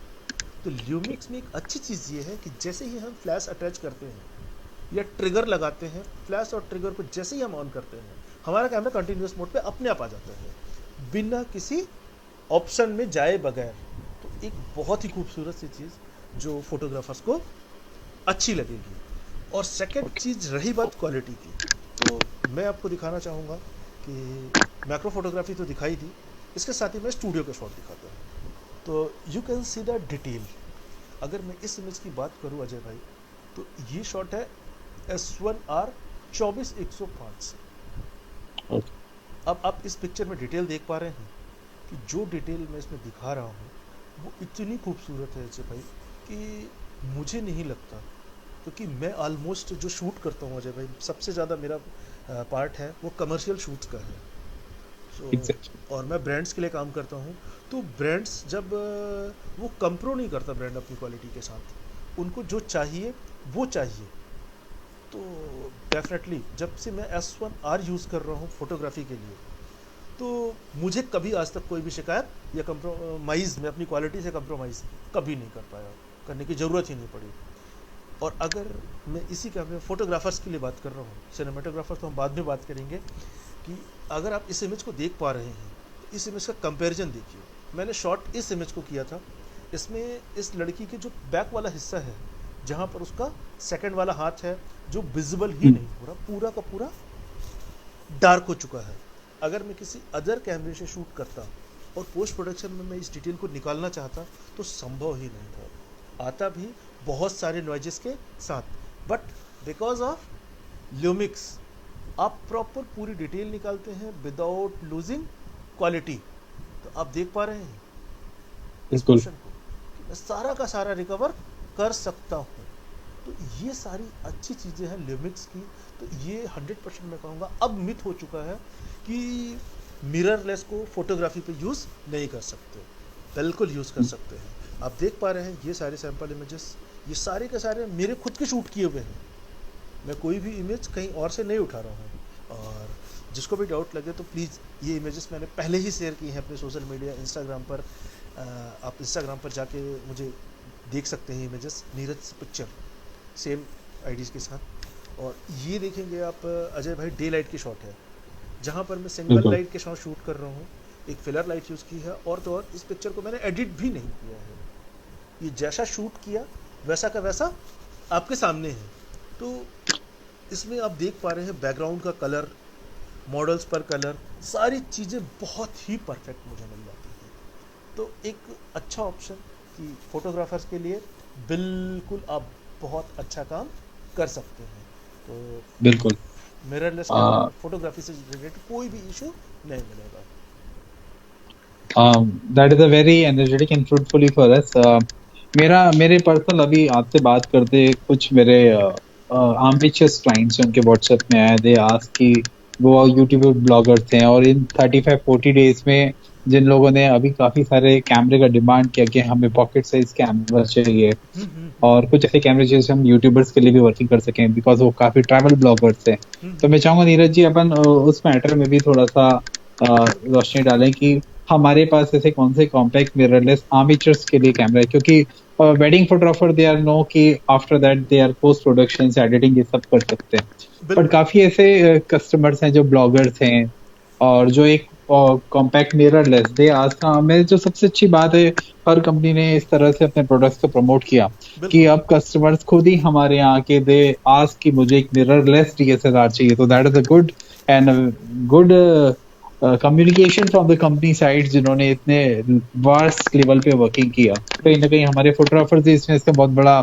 तो ल्यूमिक्स में एक अच्छी चीज़ ये है कि जैसे ही हम फ्लैश अटैच करते हैं या ट्रिगर लगाते हैं, फ्लैश और ट्रिगर को जैसे ही हम ऑन करते हैं हमारा कैमरा कंटिन्यूस मोड पे अपने आप आ जाता है बिना किसी ऑप्शन में जाए बगैर। तो एक बहुत ही खूबसूरत सी चीज़ जो फोटोग्राफर्स को अच्छी लगेगी। और सेकंड चीज़ रही बात क्वालिटी की, तो मैं आपको दिखाना चाहूँगा कि मैक्रो फोटोग्राफी तो दिखाई थी, इसके साथ ही मैं स्टूडियो के शॉट दिखाता हूँ। तो you can see the detail. अगर मैं इस इमेज की बात करूँ अजय भाई, तो ये शॉट है S1R 24-105। अब आप इस पिक्चर में डिटेल देख पा रहे हैं कि जो डिटेल मैं इसमें दिखा रहा हूँ वो इतनी खूबसूरत है अजय भाई कि मुझे नहीं लगता, क्योंकि मैं ऑलमोस्ट जो शूट करता हूँ अजय भाई, सबसे ज़्यादा मेरा पार्ट है वो कमर्शियल शूट्स का है। और मैं ब्रांड्स के लिए काम करता हूँ। तो ब्रांड्स जब वो कंप्रो नहीं करता ब्रांड अपनी क्वालिटी के साथ, उनको जो चाहिए वो चाहिए। तो डेफिनेटली जब से मैं S1R यूज़ कर रहा हूँ फोटोग्राफी के लिए, तो मुझे कभी आज तक कोई भी शिकायत या कंप्रोमाइज़, मैं अपनी क्वालिटी से कंप्रोमाइज़ कभी नहीं कर पाया, करने की ज़रूरत ही नहीं पड़ी। और अगर मैं इसी कैमरे फोटोग्राफर्स के लिए बात कर रहा हूँ, सिनेमेटोग्राफर तो हम बाद में बात करेंगे, कि अगर आप इस इमेज को देख पा रहे हैं तो इस इमेज का कंपैरिजन देखिए। मैंने शॉट इस इमेज को किया था, इसमें इस लड़की के जो बैक वाला हिस्सा है जहाँ पर उसका सेकंड वाला हाथ है जो विजिबल ही नहीं हो रहा, पूरा का पूरा डार्क हो चुका है। अगर मैं किसी अदर कैमरे से शूट करता और पोस्ट प्रोडक्शन में मैं इस डिटेल को निकालना चाहता तो संभव ही नहीं था, आता भी बहुत सारे नॉइजेस के साथ। बट बिकॉज ऑफ ल्यूमिक्स आप प्रॉपर पूरी डिटेल निकालते हैं विदाउट लूजिंग क्वालिटी। तो आप देख पा रहे हैं इस पोर्शन को कि मैं सारा का सारा रिकवर कर सकता हूँ। तो ये सारी अच्छी चीज़ें हैं ल्यूमिक्स की। तो ये 100% मैं कहूँगा अब मिथ हो चुका है कि मिररलेस को फोटोग्राफी पे यूज़ नहीं कर सकते, बिल्कुल यूज़ कर सकते हैं। आप देख पा रहे हैं ये सारे सैम्पल इमेजेस, ये सारे के सारे मेरे खुद के शूट किए हुए हैं, मैं कोई भी इमेज कहीं और से नहीं उठा रहा हूँ। और जिसको भी डाउट लगे तो प्लीज़ ये इमेजेस मैंने पहले ही शेयर की हैं अपने सोशल मीडिया इंस्टाग्राम पर। आप इंस्टाग्राम पर जाके मुझे देख सकते हैं images, Neeraj picture same IDs के साथ। और ये देखेंगे आप अजय भाई डे लाइट की शॉट है, जहाँ पर मैं सिंगल लाइट के साथ शूट कर रहा हूँ, एक फिलर लाइट यूज़ की है। और तो और इस पिक्चर को मैंने एडिट भी नहीं किया है, ये जैसा शूट किया वैसा का वैसा आपके सामने है। तो इसमें आप देख पा रहे हैं बैकग्राउंड का कलर, मॉडल्स पर कलर, सारी चीज़ें बहुत ही परफेक्ट मुझे मिल जाती हैं। तो एक अच्छा ऑप्शन कि फोटोग्राफर्स के लिए बिल्कुल आप बहुत अच्छा काम कर सकते हैं। तो बिल्कुल मिररलेस फोटोग्राफी से रिलेटेड कोई भी इशू नहीं मिलेगा। That is a very energetic and fruitfully for us. मेरे पर्सनल अभी आपसे बात करते कुछ मेरे ambitious clients उनके व्हाट्सएप में आए, दे आस्क कि वो यूट्यूब ब्लॉगर्स हैं और इन 35-40 डेज में जिन लोगों ने अभी काफी सारे कैमरे का डिमांड किया कि हमें पॉकेट साइज कैमरा चाहिए और कुछ ऐसे कैमरे चाहिए हम यूट्यूबर्स के लिए भी वर्किंग कर सकें बिकॉज वो काफी ट्रैवल ब्लॉगर्स हैं। तो मैं चाहूंगा नीरज जी अपन उस मैटर में भी थोड़ा सा रोशनी डालें कि हमारे पास ऐसे कौन से कॉम्पैक्ट मिररलेस आर्मेचर्स के लिए कैमरा है, क्योंकि wedding photographer they are know कि after that they are post production editing ये सब कर सकते हैं, बट काफी ऐसे कस्टमर्स हैं जो ब्लॉगर्स हैं और जो एक कॉम्पैक्ट मिररलेस दे आज का में जो सबसे अच्छी बात है हर कंपनी ने इस तरह से अपने प्रोडक्ट्स को प्रमोट किया कि अब कस्टमर्स खुद ही हमारे यहाँ के दे आज की मुझे एक मिररलेस डीएसएलआर चाहिए। तो that is a good and good communication from the company side जिन्होंने इतने वास्ट लेवल पे वर्किंग किया। कहीं ना कहीं हमारे फोटोग्राफर्स भी इसमें इसका बहुत बड़ा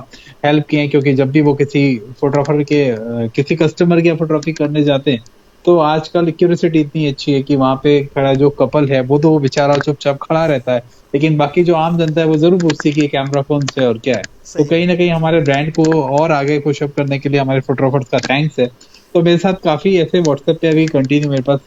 हेल्प किए हैं, क्योंकि जब भी वो किसी फोटोग्राफर के किसी कस्टमर की फोटोग्राफी करने जाते हैं तो आजकल क्यूरियोसिटी इतनी अच्छी है कि वहां पे खड़ा जो कपल है वो तो बेचारा चुपचाप खड़ा रहता है, लेकिन बाकी जो आम जनता है वो जरूर पूछती है कि कैमरा कौन से और क्या है। तो कहीं ना कहीं हमारे ब्रांड को और आगे पुश अप करने के लिए हमारे फोटोग्राफर्स का थैंक्स है। तो मेरे साथ काफी ऐसे व्हाट्सएप पे अभी कंटिन्यू मेरे पास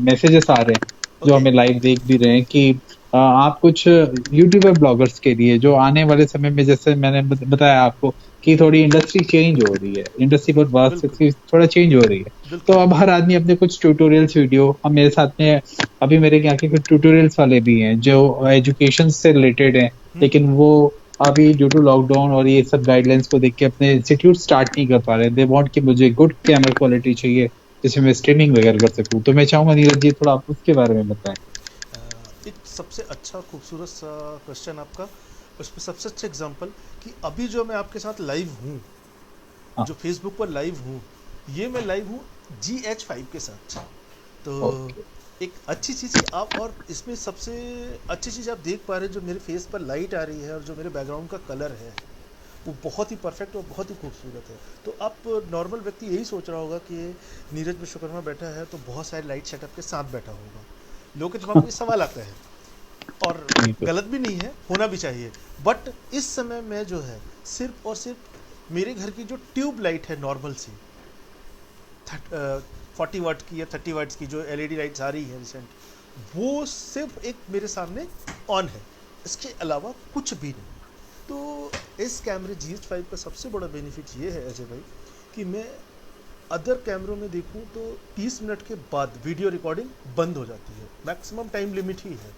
मैसेजेस आ रहे हैं जो हमें लाइव देख भी रहे हैं कि आप कुछ यूट्यूबर ब्लॉगर्स के लिए जो आने वाले समय में, जैसे मैंने बताया आपको कि थोड़ी इंडस्ट्री चेंज हो रही है, इंडस्ट्री बहुत वास्ट थोड़ा चेंज हो रही है, तो अब हर आदमी अपने कुछ ट्यूटोरियल्स वीडियो, अब मेरे साथ में अभी मेरे यहाँ के कुछ ट्यूटोरियल्स वाले भी हैं जो एजुकेशन से रिलेटेड हैं, लेकिन वो अभी ड्यू टू लॉकडाउन और ये सब गाइडलाइंस को देख के अपने इंस्टीट्यूट स्टार्ट नहीं कर पा रहे। दे वांट कि मुझे गुड कैमरा क्वालिटी चाहिए जिसमें मैं स्ट्रीमिंग वगैरह कर सकूं। तो मैं चाहूंगा नीरज जी थोड़ा आप उसके बारे में बताएं। एक सबसे अच्छा खूबसूरत सा क्वेश्चन आपका, उसमें सबसे अच्छा एग्जांपल कि अभी जो मैं आपके साथ लाइव हूँ, जो फेसबुक पर लाइव हूँ, ये मैं लाइव हूँ GH5 के साथ। तो एक अच्छी चीज़ कि आप, और इसमें सबसे अच्छी चीज़ आप देख पा रहे हैं जो मेरे फेस पर लाइट आ रही है और जो मेरे बैकग्राउंड का कलर है वो बहुत ही परफेक्ट और बहुत ही खूबसूरत है। तो आप नॉर्मल व्यक्ति यही सोच रहा होगा कि नीरज विश्वकर्मा बैठा है तो बहुत सारे लाइट सेटअप के साथ बैठा होगा। लोगों के दिमाग में सवाल आता है और गलत भी नहीं है, होना भी चाहिए। बट इस समय मैं जो है सिर्फ और सिर्फ मेरे घर की जो ट्यूब लाइट है नॉर्मल सी 40 वाट की या 30 वाट्स की जो LED लाइट्स आ रही है रिसेंट, वो सिर्फ एक मेरे सामने ऑन है, इसके अलावा कुछ भी नहीं। तो इस कैमरे GH5 का सबसे बड़ा बेनिफिट ये है अजय भाई कि मैं अदर कैमरों में देखूं तो 30 मिनट के बाद वीडियो रिकॉर्डिंग बंद हो जाती है, मैक्सिमम टाइम लिमिट ही है।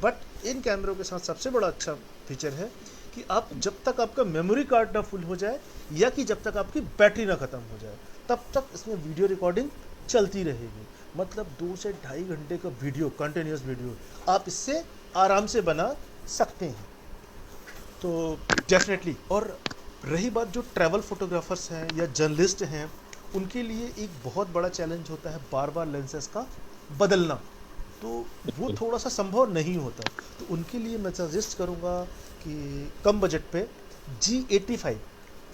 बट इन कैमरों के साथ सबसे बड़ा अच्छा फीचर है कि आप जब तक आपका मेमोरी कार्ड ना फुल हो जाए या कि जब तक आपकी बैटरी ना ख़त्म हो जाए तब तक इसमें वीडियो रिकॉर्डिंग चलती रहेगी। मतलब 2 से ढाई घंटे का वीडियो, कंटिन्यूस वीडियो आप इससे आराम से बना सकते हैं। तो डेफिनेटली, और रही बात जो ट्रैवल फोटोग्राफर्स हैं या जर्नलिस्ट हैं, उनके लिए एक बहुत बड़ा चैलेंज होता है बार बार लेंसेज का बदलना, तो वो थोड़ा सा संभव नहीं होता। तो उनके लिए मैं सजेस्ट करूँगा कि कम बजट पे G85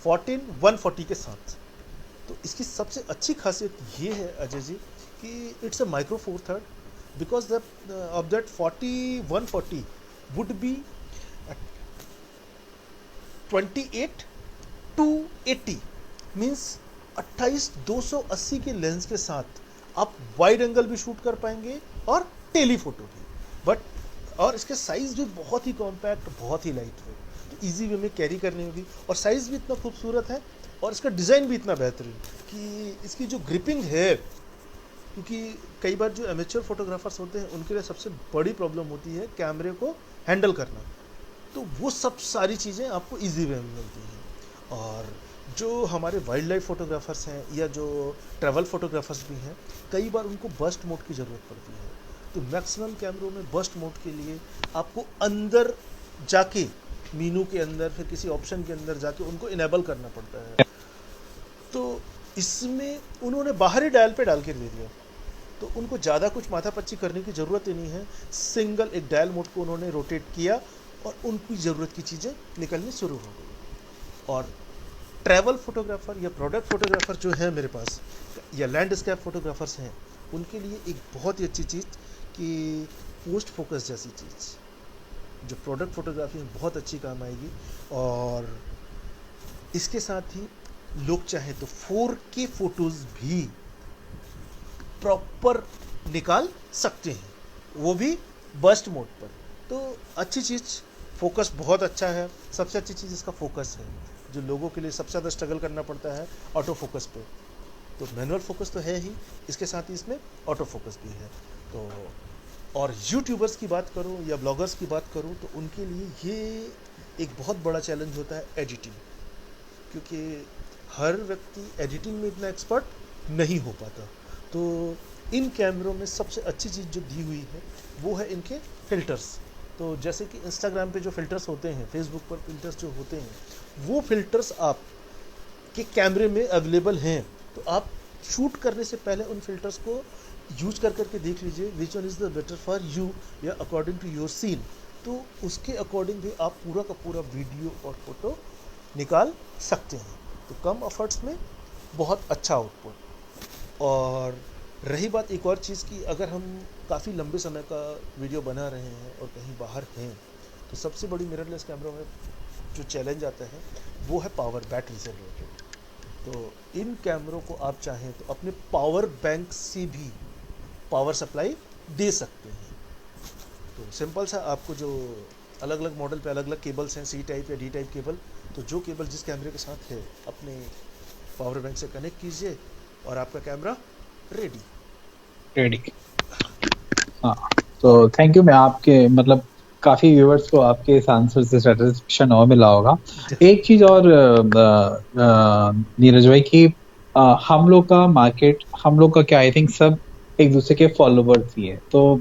14-140 के साथ। तो इसकी सबसे अच्छी खासियत ये है अजय जी कि it's a micro four third because of that 40-140 would be 28-80 means 28-280 के लेंस के साथ आप वाइड एंगल भी शूट कर पाएंगे और टेलीफोटो भी। बट और इसके साइज़ भी बहुत ही कॉम्पैक्ट, बहुत ही लाइट वेट, तो ईजी वे में कैरी करने में भी, और साइज़ भी इतना खूबसूरत है और इसका डिज़ाइन भी इतना बेहतरीन कि इसकी जो ग्रिपिंग है, क्योंकि कई बार जो एमेच्योर फोटोग्राफर्स होते हैं उनके लिए सबसे बड़ी प्रॉब्लम होती है कैमरे को हैंडल करना, तो वो सब सारी चीज़ें आपको इजी वे में मिलती हैं। और जो हमारे वाइल्ड लाइफ फोटोग्राफर्स हैं या जो ट्रैवल फोटोग्राफर्स भी हैं, कई बार उनको बर्स्ट मोड की ज़रूरत पड़ती है। तो मैक्सिमम कैमरों में बर्स्ट मोड के लिए आपको अंदर जाके, मीनू के अंदर, फिर किसी ऑप्शन के अंदर जाके उनको इनेबल करना पड़ता है। तो इसमें उन्होंने बाहरी डायल पे डाल के दे दिया, तो उनको ज़्यादा कुछ माथापच्ची करने की ज़रूरत ही नहीं है। सिंगल एक डायल मोड को उन्होंने रोटेट किया और उनकी ज़रूरत की चीज़ें निकलनी शुरू हो गई। और ट्रैवल फोटोग्राफर या प्रोडक्ट फोटोग्राफर जो है मेरे पास, या लैंडस्केप फोटोग्राफर्स हैं, उनके लिए एक बहुत ही अच्छी चीज़ कि पोस्ट फोकस जैसी चीज़ जो प्रोडक्ट फोटोग्राफी में बहुत अच्छी काम आएगी। और इसके साथ ही लोग चाहे तो 4K फोटोज़ भी प्रॉपर निकाल सकते हैं, वो भी बर्स्ट मोड पर। तो अच्छी चीज़, फोकस बहुत अच्छा है। सबसे अच्छी चीज़ इसका फोकस है, जो लोगों के लिए सबसे ज़्यादा स्ट्रगल करना पड़ता है ऑटो फोकस पे। तो मैनुअल फोकस तो है ही, इसके साथ ही इसमें ऑटो फोकस भी है। तो और यूट्यूबर्स की बात करूं या ब्लॉगर्स की बात करूं तो उनके लिए ये एक बहुत बड़ा चैलेंज होता है एडिटिंग, क्योंकि हर व्यक्ति एडिटिंग में इतना एक्सपर्ट नहीं हो पाता। तो इन कैमरों में सबसे अच्छी चीज़ जो दी हुई है वो है इनके फ़िल्टर्स। तो जैसे कि इंस्टाग्राम पे जो फ़िल्टर्स होते हैं, फेसबुक पर फ़िल्टर्स जो होते हैं, वो फ़िल्टर्स आप के कैमरे में अवेलेबल हैं। तो आप शूट करने से पहले उन फ़िल्टर्स को यूज कर करके देख लीजिए which one is the better for you या अकॉर्डिंग टू योर सीन। तो उसके अकॉर्डिंग भी आप पूरा का पूरा वीडियो और फोटो निकाल सकते हैं। तो कम एफर्ट्स में बहुत अच्छा आउटपुट। और रही बात एक और चीज़ की, अगर हम काफ़ी लंबे समय का वीडियो बना रहे हैं और कहीं बाहर हैं, तो सबसे बड़ी मिररलेस कैमरा में जो चैलेंज आता है वो है पावर, बैटरी से रिलेटेड। तो इन कैमरों को आप चाहें तो अपने पावर बैंक से भी पावर सप्लाई दे सकते हैं। तो सिंपल सा, आपको जो अलग अलग मॉडल पे अलग अलग केबल्स हैं, सी टाइप या डी टाइप केबल, तो जो केबल जिस कैमरे के साथ है अपने पावर बैंक से कनेक्ट कीजिए और आपका कैमरा रेडी। हाँ, तो थैंक यू। मैं आपके मतलब काफी व्यूअर्स को आपके इस आंसर से सेटिस्फेक्शन और मिला होगा। एक चीज और नीरज भाई की हम लोग का मार्केट, हम लोग का क्या, आई थिंक सब एक दूसरे के फॉलोवर्स ही है। तो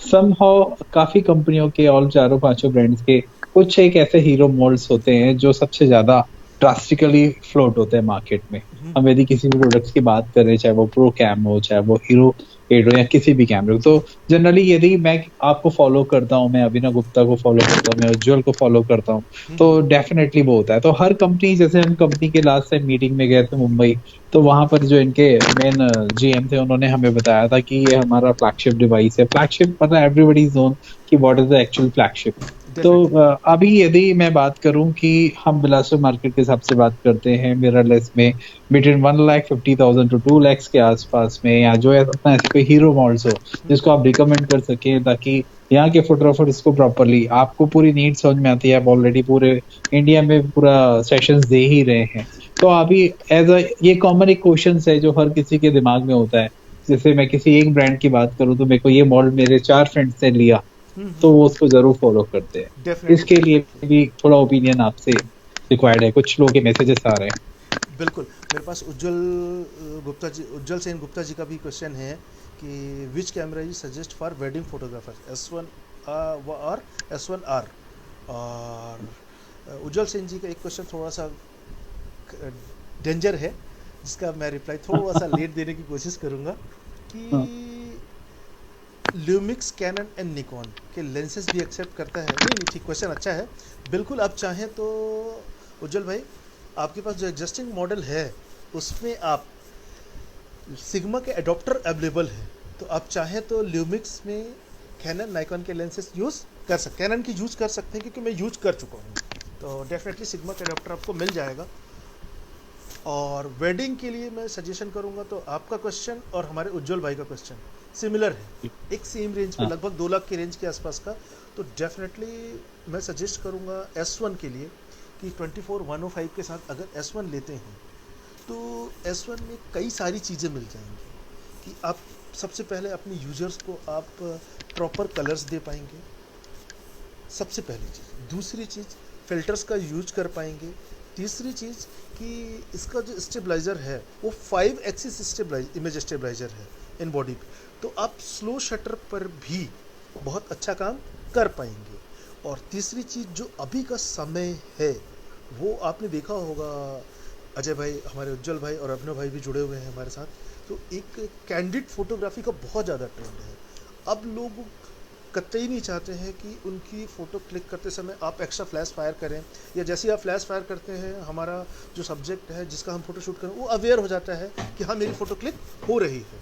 समहाउ काफी कंपनियों के और चारों पांचों ब्रांड्स के कुछ एक ऐसे हीरो मॉडल्स होते हैं जो सबसे ज्यादा ड्रास्टिकली फ्लोट होते हैं मार्केट में। हम यदि किसी भी प्रोडक्ट्स की बात करें, चाहे वो प्रो कैम हो, चाहे वो हीरो एड हो या किसी भी कैमरे, तो जनरली यदि मैं आपको फॉलो करता हूँ, मैं अभिनव गुप्ता को फॉलो करता हूँ, मैं उज्जवल को फॉलो करता हूँ, तो डेफिनेटली वो होता है। तो हर कंपनी, जैसे हम कंपनी के लास्ट टाइम मीटिंग में गए थे मुंबई, तो वहां पर जो इनके मेन जीएम थे उन्होंने हमें बताया था कि ये हमारा फ्लैगशिप डिवाइस है। फ्लैगशिप मतलब एवरीबॉडी इज नोन कि what is the actual flagship. तो अभी यदि मैं बात करूं कि हम बिलासपुर मार्केट के हिसाब से बात करते हैं मिररलेस में बिटवीन 1,50,000 to 2 लाख के आसपास में, या जो अपना ऐसे कोई हीरो मॉडल्स हो जिसको आप रिकमेंड कर सकें, ताकि यहाँ के फोटोग्राफर इसको प्रॉपरली, आपको पूरी नीड समझ में आती है, आप ऑलरेडी पूरे इंडिया में पूरा सेशंस दे ही रहे हैं। तो अभी एज अ ये कॉमन एक क्वेश्चन है जो हर किसी के दिमाग में होता है। जैसे मैं किसी एक ब्रांड की बात करूं तो मेरे को ये मॉडल मेरे 4 फ्रेंड्स ने लिया, तो वो उसको जरूर फॉलो करते हैं। इसके लिए भी थोड़ा ओपिनियन आपसे रिक्वायर्ड है, कुछ लोगों के मैसेजेस आ रहे हैं। बिल्कुल, मेरे पास उज्जवल सेन गुप्ता जी का भी क्वेश्चन है कि which camera you suggest for wedding photographer, S1 और S1R। और उज्जवल सेन जी का एक क्वेश्चन थोड़ा सा डेंजर है, जिसका मैं रिप्लाई थोड़ा सा लेट देने की कोशिश करूँगा कि ल्यूमिक्स, कैनन एंड निकॉन के लेंसेज भी एक्सेप्ट करता है। नहीं, ठीक, क्वेश्चन अच्छा है। बिल्कुल, आप चाहें तो उज्जवल भाई, आपके पास जो एग्जिस्टिंग मॉडल है उसमें आप सिग्मा के एडॉप्टर अवेलेबल है, तो आप चाहें तो ल्यूमिक्स में कैनन, नाइकॉन के लेंसेज यूज़ कर सकते हैं। कैनन की यूज़ कर सकते हैं क्योंकि मैं यूज़ कर चुका हूँ, तो डेफिनेटली सिग्मा का एडॉप्टर आपको मिल जाएगा। और वेडिंग के लिए मैं सजेशन करूंगा तो आपका क्वेश्चन और हमारे उज्जवल भाई का क्वेश्चन सिमिलर है, एक सेम रेंज में, लगभग 2 लाख के रेंज के आसपास का। तो डेफिनेटली मैं सजेस्ट करूंगा S1 के लिए कि 24-105 के साथ अगर S1 लेते हैं तो S1 में कई सारी चीज़ें मिल जाएंगी कि आप सबसे पहले अपने यूजर्स को आप प्रॉपर कलर्स दे पाएंगे, सबसे पहली चीज़। दूसरी चीज़, फिल्टर्स का यूज कर पाएंगे। तीसरी चीज़ कि इसका जो स्टेबलाइज़र है वो 5 एक्सिस इमेज स्टेबलाइज़र है इन बॉडी पे, तो आप स्लो शटर पर भी बहुत अच्छा काम कर पाएंगे। और तीसरी चीज़ जो अभी का समय है वो आपने देखा होगा, अजय भाई, हमारे उज्जवल भाई और अभिनव भाई भी जुड़े हुए हैं हमारे साथ, तो एक कैंडिड फोटोग्राफी का बहुत ज़्यादा ट्रेंड है। अब लोग कतई नहीं चाहते हैं कि उनकी फ़ोटो क्लिक करते समय आप एक्स्ट्रा फ्लैश फायर करें, या जैसे ही आप फ्लैश फायर करते हैं हमारा जो सब्जेक्ट है जिसका हम फ़ोटो शूट करें वो अवेयर हो जाता है कि हाँ मेरी फ़ोटो क्लिक हो रही है।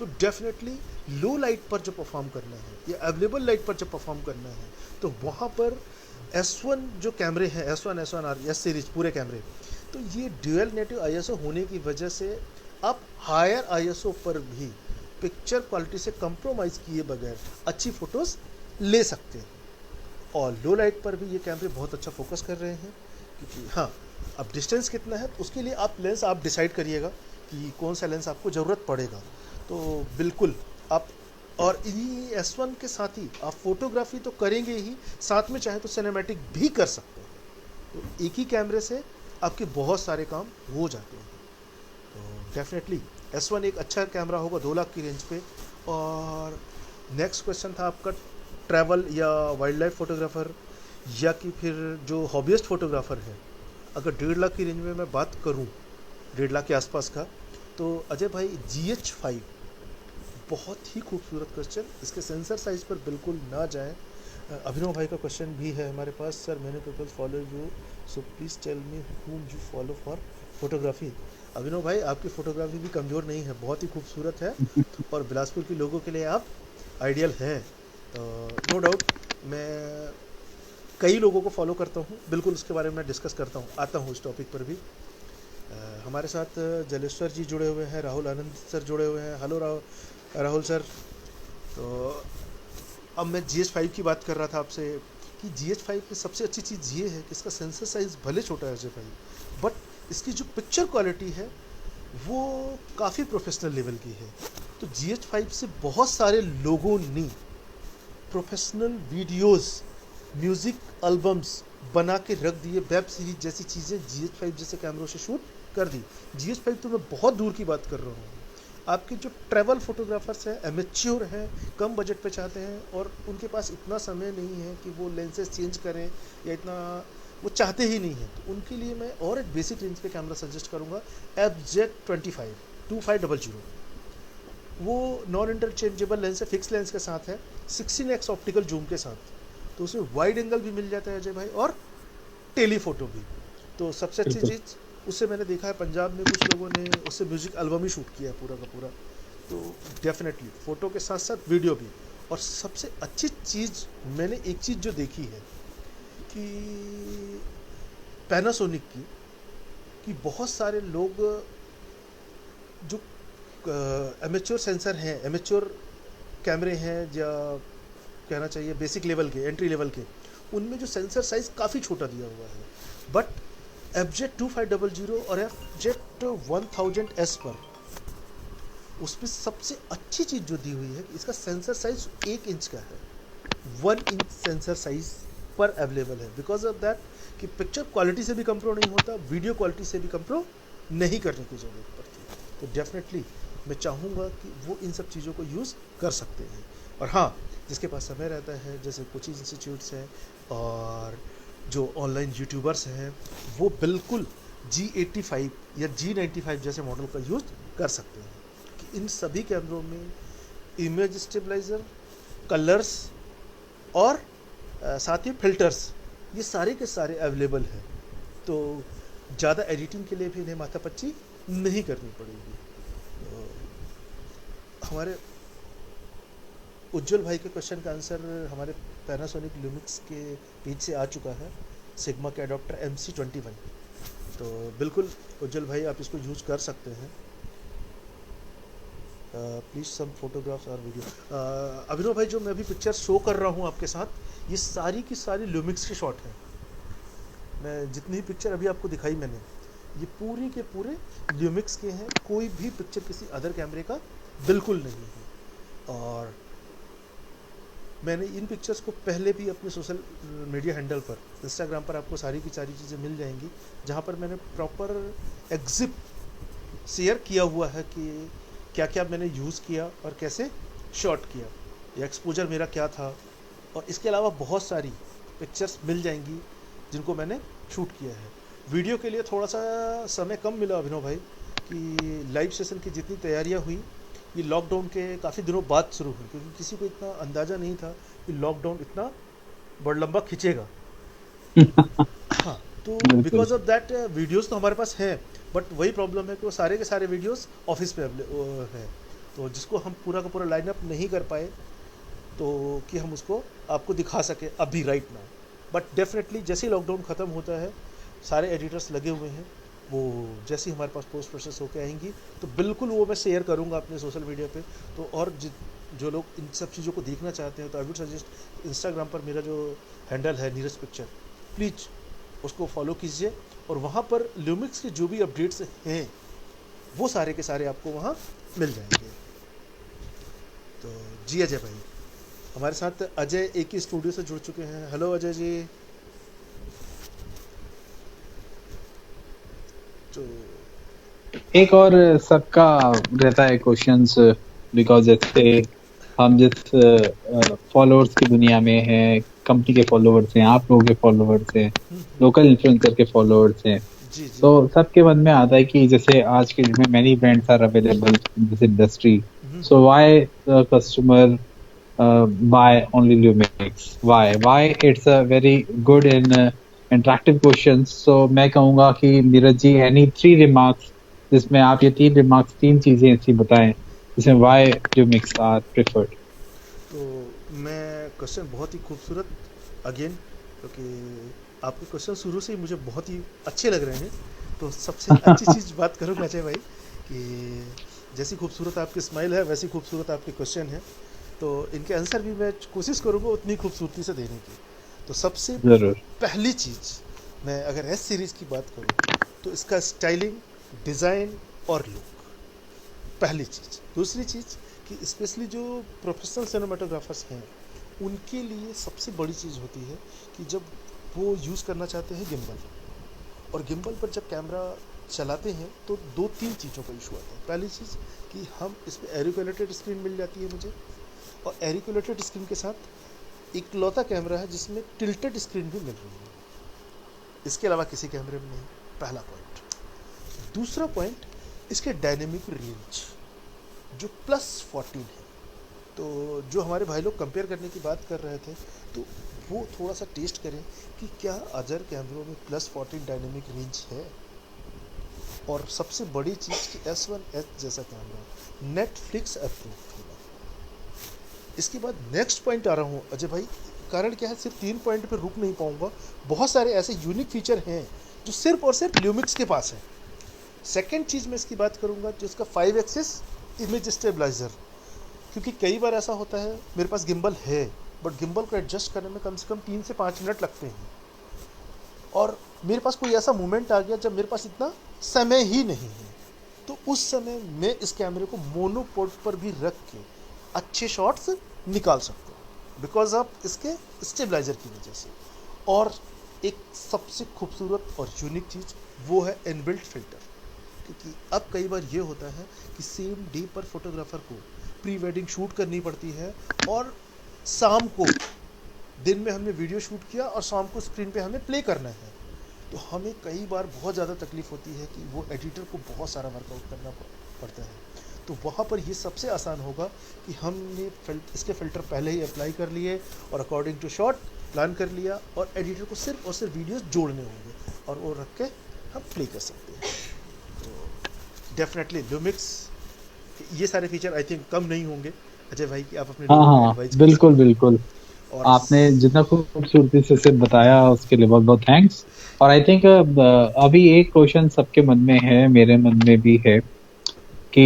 तो डेफिनेटली लो लाइट पर जो परफॉर्म करना है या अवेलेबल लाइट पर जो परफॉर्म करना है, तो वहाँ पर S1 जो कैमरे हैं, S1, S1R, S सीरीज पूरे कैमरे, तो ये ड्यूअल नेटिव ISO होने की वजह से आप हायर ISO पर भी पिक्चर क्वालिटी से कंप्रोमाइज़ किए बगैर अच्छी फ़ोटोज़ ले सकते हैं। और लो लाइट पर भी ये कैमरे बहुत अच्छा फोकस कर रहे हैं, क्योंकि हाँ, अब डिस्टेंस कितना है उसके लिए आप लेंस आप डिसाइड करिएगा कि कौन सा लेंस आपको ज़रूरत पड़ेगा। तो बिल्कुल आप, और इन्हीं S1 के साथ ही आप फोटोग्राफी तो करेंगे ही, साथ में चाहे तो सिनेमैटिक भी कर सकते हैं। तो एक ही कैमरे से आपके बहुत सारे काम हो जाते हैं। तो डेफिनेटली S1 एक अच्छा कैमरा होगा 2 लाख की रेंज पे। और नेक्स्ट क्वेश्चन था आपका, ट्रैवल या वाइल्ड लाइफ फोटोग्राफर या कि फिर जो हॉबीस्ट फोटोग्राफर है। अगर 1.5 लाख की रेंज में मैं बात करूं, 1.5 लाख के आसपास का, तो अजय भाई GH5 बहुत ही खूबसूरत क्वेश्चन। इसके सेंसर साइज पर बिल्कुल ना जाएं। अभिनव भाई का क्वेश्चन भी है हमारे पास, सर मैंने people follow you, so please tell me whom you follow for photography. Abhinav भाई आपकी फ़ोटोग्राफी भी कमज़ोर नहीं है, बहुत ही खूबसूरत है और बिलासपुर के लोगों के लिए आप आइडियल हैं। नो डाउट मैं कई लोगों को फॉलो करता हूँ, बिल्कुल उसके बारे में मैं डिस्कस करता हूँ, आता हूँ इस टॉपिक पर भी। हमारे साथ जलेश्वर जी जुड़े हुए हैं, राहुल आनंद सर जुड़े हुए हैं। Hello Rahul sir. तो अब मैं GH5 की बात कर रहा था आपसे कि GH5 की सबसे अच्छी चीज़ ये है कि इसका सेंसर साइज़ भले छोटा है अजय भाई, बट इसकी जो पिक्चर क्वालिटी है वो काफ़ी प्रोफेशनल लेवल की है। तो GH5 से बहुत सारे लोगों ने प्रोफेशनल वीडियोस, म्यूज़िक एल्बम्स बना के रख दिए, वेब सीरीज जैसी चीज़ें GH5 जैसे कैमरों से शूट कर दी। GH5 तो मैं बहुत दूर की बात कर रहा हूँ। आपके जो ट्रैवल फोटोग्राफर्स हैं, एमेच्योर हैं, कम बजट पे चाहते हैं और उनके पास इतना समय नहीं है कि वो लेंसेज चेंज करें, या इतना वो चाहते ही नहीं है, तो उनके लिए मैं और एक बेसिक रेंज पे कैमरा सजेस्ट करूँगा, FZ25 2500। वो नॉन इंटरचेंजेबल लेंस है, फिक्स लेंस के साथ है, 16x ऑप्टिकल जूम के साथ। तो उसमें वाइड एंगल भी मिल जाता है अजय भाई और टेलीफोटो भी। तो सबसे अच्छी चीज़ उससे मैंने देखा है, पंजाब में कुछ लोगों ने उससे म्यूज़िक एल्बम ही शूट किया है पूरा का पूरा। तो डेफिनेटली फ़ोटो के साथ साथ वीडियो भी। और सबसे अच्छी चीज़ मैंने एक चीज़ जो देखी है कि पैनासोनिक की, कि बहुत सारे लोग जो एमेच्योर सेंसर हैं, एमेच्योर कैमरे हैं, या कहना चाहिए बेसिक लेवल के, एंट्री लेवल के, उनमें जो सेंसर साइज़ काफ़ी छोटा दिया हुआ है। बट FZ2500 और FZ1000S पर उसमें सबसे अच्छी चीज़ जो दी हुई है कि इसका सेंसर साइज 1 इंच का है, 1 इंच सेंसर साइज पर अवेलेबल है। बिकॉज ऑफ दैट कि पिक्चर क्वालिटी से भी कंप्रो नहीं होता, वीडियो क्वालिटी से भी कंप्रो नहीं करने की ज़रूरत पड़ती। तो डेफिनेटली मैं चाहूँगा कि वो इन सब चीज़ों को यूज़ कर सकते हैं। और हाँ, जिसके पास समय रहता है, जैसे कोचिंग इंस्टीट्यूट्स हैं और जो ऑनलाइन यूट्यूबर्स हैं, वो बिल्कुल G85 या G95 जैसे मॉडल का यूज़ कर सकते हैं। कि इन सभी कैमरों में इमेज स्टेबलाइज़र, कलर्स और साथ ही फिल्टर्स, ये सारे के सारे अवेलेबल हैं। तो ज़्यादा एडिटिंग के लिए भी इन्हें माथापच्ची नहीं करनी पड़ेगी। तो हमारे उज्जवल भाई के क्वेश्चन का आंसर हमारे पैनासोनिक ल्यूमिक्स के पेज से आ चुका है, सिग्मा के अडॉप्टर MC21। तो बिल्कुल उज्जवल भाई आप इसको यूज़ कर सकते हैं। प्लीज़ सम फोटोग्राफ्स और वीडियो। अभिनव भाई, जो मैं अभी पिक्चर शो कर रहा हूँ आपके साथ, ये सारी की सारी ल्यूमिक्स के शॉट हैं। मैं जितनी ही पिक्चर अभी आपको दिखाई मैंने, ये पूरी के पूरे ल्यूमिक्स के हैं, कोई भी पिक्चर किसी अदर कैमरे का बिल्कुल नहीं है। और मैंने इन पिक्चर्स को पहले भी अपने सोशल मीडिया हैंडल पर, इंस्टाग्राम पर आपको सारी की सारी चीज़ें मिल जाएंगी, जहाँ पर मैंने प्रॉपर एग्जिप शेयर किया हुआ है कि क्या क्या मैंने यूज़ किया और कैसे शॉट किया, या एक्सपोजर मेरा क्या था। और इसके अलावा बहुत सारी पिक्चर्स मिल जाएंगी जिनको मैंने शूट किया है। वीडियो के लिए थोड़ा सा समय कम मिला अभिनव भाई, कि लाइव सेशन की जितनी तैयारियां हुई ये लॉकडाउन के काफ़ी दिनों बाद शुरू हुई, क्योंकि किसी को इतना अंदाज़ा नहीं था कि लॉकडाउन इतना बड़ लंबा खींचेगा। हाँ, तो बिकॉज ऑफ दैट वीडियोस तो हमारे पास हैं, बट वही प्रॉब्लम है कि वो सारे के सारे वीडियोस ऑफिस पे हैं। तो जिसको हम पूरा का पूरा लाइनअप नहीं कर पाए तो कि हम उसको आपको दिखा सके अभी राइट नाउ। बट डेफिनेटली जैसे ही लॉकडाउन ख़त्म होता है सारे एडिटर्स लगे हुए हैं, वो जैसे ही हमारे पास पोस्ट प्रोसेस होके आएंगी तो बिल्कुल वो मैं शेयर करूँगा अपने सोशल मीडिया पे। तो और जो लोग इन सब चीज़ों को देखना चाहते हैं तो आई वुड सजेस्ट इंस्टाग्राम पर मेरा जो हैंडल है नीरज पिक्चर, प्लीज़ उसको फॉलो कीजिए और वहाँ पर ल्यूमिक्स के जो भी अपडेट्स हैं वो सारे के सारे आपको वहाँ मिल जाएंगे। तो जी अजय भाई हमारे साथ अजय एक ही स्टूडियो से जुड़ चुके हैं। हेलो अजय जी। तो एक और सबका रहता है क्वेश्चंस, बिकॉज जैसे हम जिस फॉलोअर्स की दुनिया में हैं, कंपनी के फॉलोअर्स हैं, आप लोगों के फॉलोअर्स हैं, लोकल इन्फ्लुएंसर के फॉलोअर्स हैं, जी जी तो सबके मन में आता है कि जैसे आज के दिन में many brands are available in this industry, so why the customer buy only Lumix? Why? It's a very good and interactive question. So मैं कहूँगा कि नीरज जी any 3 remarks जिसमें आप ये 3 remarks 3 चीजें ऐसी बताएं जिसमें why Lumix are preferred. तो मैं क्वेश्चन बहुत ही खूबसूरत अगेन, क्योंकि आपके क्वेश्चन शुरू से ही मुझे बहुत ही अच्छे लग रहे हैं। तो सबसे अच्छी चीज़ बात करूँगा अजय भाई कि जैसी खूबसूरत आपकी स्माइल है वैसी खूबसूरत आपके क्वेश्चन है, तो इनके आंसर भी मैं कोशिश करूँगा उतनी खूबसूरती से देने की। तो सबसे जरूर पहली चीज़ मैं अगर एस सीरीज़ की बात करूँ तो इसका स्टाइलिंग, डिज़ाइन और लुक पहली चीज़। दूसरी चीज़ कि स्पेशली जो प्रोफेशनल सिनेमाटोग्राफर्स हैं उनके लिए सबसे बड़ी चीज़ होती है कि जब वो यूज़ करना चाहते हैं गिम्बल, और गिम्बल पर जब कैमरा चलाते हैं तो 2-3 चीज़ों का इशू आता है। पहली चीज़ कि हम इसमें एरिकुलेटेड स्क्रीन मिल जाती है मुझे, और एरिकुलेटेड स्क्रीन के साथ इकलौता कैमरा है जिसमें टिल्टेड स्क्रीन भी मिल रही है, इसके अलावा किसी कैमरे में नहीं। पहला पॉइंट। दूसरा पॉइंट इसके डायनेमिक रेंज जो +14 है। तो जो हमारे भाई लोग कंपेयर करने की बात कर रहे थे तो वो थोड़ा सा टेस्ट करें कि क्या अदर कैमरों में +14 डायनेमिक रेंज है। और सबसे बड़ी चीज़ कि S1H जैसा कैमरा नेटफ्लिक्स अप्रूव्ड होगा। इसके बाद नेक्स्ट पॉइंट आ रहा हूँ अजय भाई, कारण क्या है सिर्फ 3 पॉइंट पे रुक नहीं पाऊँगा, बहुत सारे ऐसे यूनिक फीचर हैं जो सिर्फ और सिर्फ ल्यूमिक्स के पास है। सेकेंड चीज़ मैं इसकी बात करूँगा जो इसका 5 एक्सिस इमेज स्टेबलाइज़र, क्योंकि कई बार ऐसा होता है मेरे पास गिम्बल है बट गिम्बल को एडजस्ट करने में कम से कम 3 से 5 मिनट लगते हैं, और मेरे पास कोई ऐसा मोमेंट आ गया जब मेरे पास इतना समय ही नहीं है, तो उस समय मैं इस कैमरे को मोनोपोड पर भी रख के अच्छे शॉट्स निकाल सकता हूँ बिकॉज ऑफ इसके स्टेबलाइज़र की वजह से। और एक सबसे खूबसूरत और यूनिक चीज़ वो है इनबिल्ट फ़िल्टर, क्योंकि अब कई बार ये होता है कि सेम डे पर फोटोग्राफर को प्री वेडिंग शूट करनी पड़ती है और शाम को, दिन में हमने वीडियो शूट किया और शाम को स्क्रीन पे हमें प्ले करना है, तो हमें कई बार बहुत ज़्यादा तकलीफ़ होती है कि वो एडिटर को बहुत सारा वर्कआउट करना पड़ता है। तो वहाँ पर ये सबसे आसान होगा कि हमने इसके फ़िल्टर पहले ही अप्लाई कर लिए और अकॉर्डिंग टू शॉट प्लान कर लिया, और एडिटर को सिर्फ और सिर्फ वीडियोस जोड़ने होंगे और वो रख के हम प्ले कर सकते हैं। तो डेफिनेटली ल्यूमिक्स ये सारे फीचर आई थिंक कम नहीं होंगे अजय भाई की आप अपने हाँ बिल्कुल बिल्कुल, और आपने जितना खूबसूरती से बताया उसके लिए बहुत बहुत थैंक्स। और आई थिंक अभी एक क्वेश्चन सबके मन में है, मेरे मन में भी है कि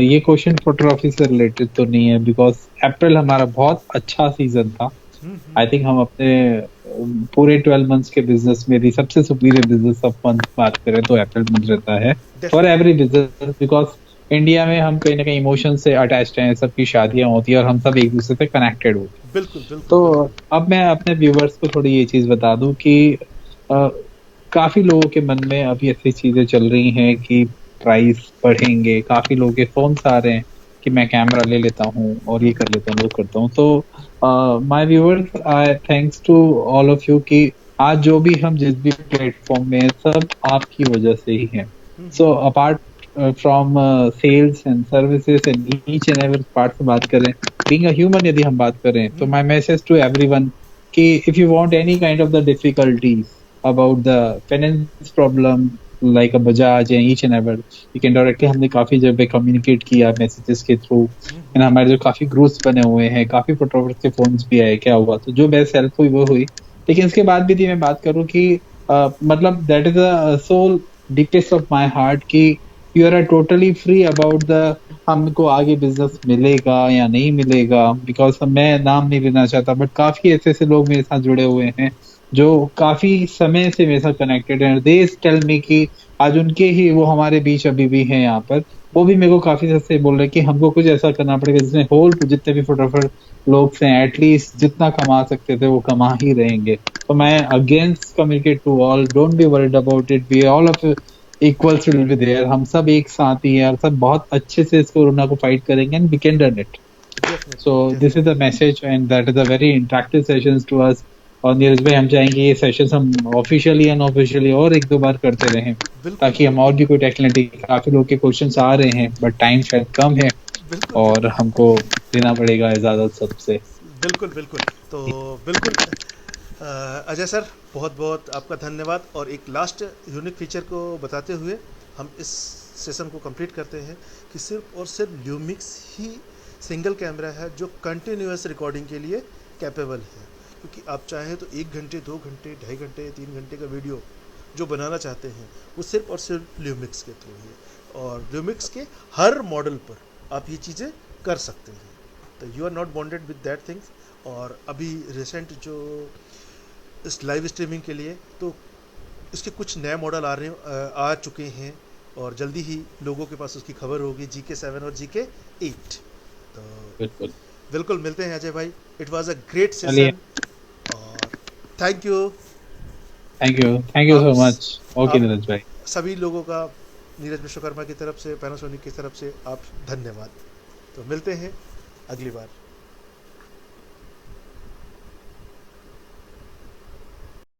ये क्वेश्चन फोटोग्राफी से रिलेटेड तो नहीं है, बिकॉज अप्रैल हमारा बहुत अच्छा सीजन था। आई थिंक हम अपने पूरे 12 मंथ्स के बिजनेस में भी सबसे सुपीरियर बिजनेस ऑफ मंथ बात करें तो अप्रैल मंथ रहता है for every business, because India में हम कहीं ना कहीं इमोशन से अटैच्ड हैं, सबकी शादियां होती है और हम सब एक दूसरे से कनेक्टेड होते हैं। बिल्कुल। तो अब मैं अपने व्यूवर्स को थोड़ी ये चीज बता दूं कि काफी लोगों के मन में अभी ऐसी चीजें चल रही हैं कि प्राइस बढ़ेंगे, काफी लोगों के फोन्स आ रहे हैं कि मैं कैमरा ले लेता हूँ और ये कर लेता हूँ वो करता हूँ। तो my viewers, I thanks to all of you कि आज जो भी हम जिस भी प्लेटफॉर्म में सब आपकी वजह से ही है। So apart from sales and services and each and every part से बात करें, बीइंग अ ह्यूमन यदि हम बात करें, तो माय मैसेज टू एवरीवन कि if you want any kind of the difficulties about the finance problem, like a Bajaj and each and every, you can directly, हमने काफी जगह पे कम्युनिकेट किया मैसेजेस के थ्रू, एंड हमारे जो काफी ग्रुप्स बने हुए हैं, काफी फोटोग्राफर्स के फोन्स भी आए, क्या हुआ, तो जो बेस्ट हेल्प हुई वो हुई। लेकिन इसके बाद भी यदि मैं बात करूँ कि मतलब that is a soul deepest of my heart कि you are totally free about the हमको आगे बिजनेस मिलेगा या नहीं मिलेगा, बिकॉज मैं नाम नहीं लेना चाहता, बट काफी ऐसे ऐसे लोग मेरे साथ जुड़े हुए हैं जो काफी समय से मेरे साथ कनेक्टेड है। दे टेल मी कि आज उनके ही वो हमारे बीच अभी भी हैं यहाँ पर, वो भी मेरे को काफी से बोल रहे हैं कि हमको कुछ ऐसा करना पड़ेगा जिसमें होल जितने भी फोटोग्राफर लोग हैं एटलीस्ट जितना कमा सकते थे वो कमा ही रहेंगे। तो मैं against communicate to all, don't be worried about it, we all of equals will be there, हम सब एक साथ ही हैं और सब बहुत अच्छे से इस कोरोना को फाइट करेंगे and we can done it. So this is the message and that is a very interactive sessions to us। और नीरज भाई हम चाहेंगे ये सेशंस हम ऑफिशियली अनऑफिशियली और एक दो बार करते रहें, ताकि हम और भी कोई टेक्निकली, काफी लोग के क्वेश्चंस आ रहे हैं बट टाइम शायद कम है और हमको देना पड़ेगा इजाजत सबसे। बिल्कुल बिल्कुल। तो बिल्कुल अजय सर बहुत बहुत आपका धन्यवाद। और एक लास्ट यूनिक फीचर को बताते हुए हम इस सेशन को कंप्लीट करते हैं कि सिर्फ और सिर्फ ल्यूमिक्स ही सिंगल कैमरा है जो कंटिन्यूअस रिकॉर्डिंग के लिए कैपेबल है। क्योंकि आप चाहें तो 1 घंटे 2 घंटे 2.5 घंटे 3 घंटे का वीडियो जो बनाना चाहते हैं वो सिर्फ और सिर्फ ल्यूमिक्स के थ्रू है, और ल्यूमिक्स के हर मॉडल पर आप ये चीज़ें कर सकते हैं। तो you are not bonded with that things. और अभी रिसेंट जो इस लाइव स्ट्रीमिंग के लिए तो इसके कुछ नए मॉडल आ चुके हैं और जल्दी ही लोगों के पास उसकी खबर होगी, GK7 और GK8। तो बिल्कुल बिल्कुल मिलते हैं अजय भाई। It was a great session और thank you so much. Okay Neeraj भाई, सभी लोगों का नीरज विश्वकर्मा की तरफ से, पैनासोनिक की तरफ से आप धन्यवाद। तो मिलते हैं अगली बार।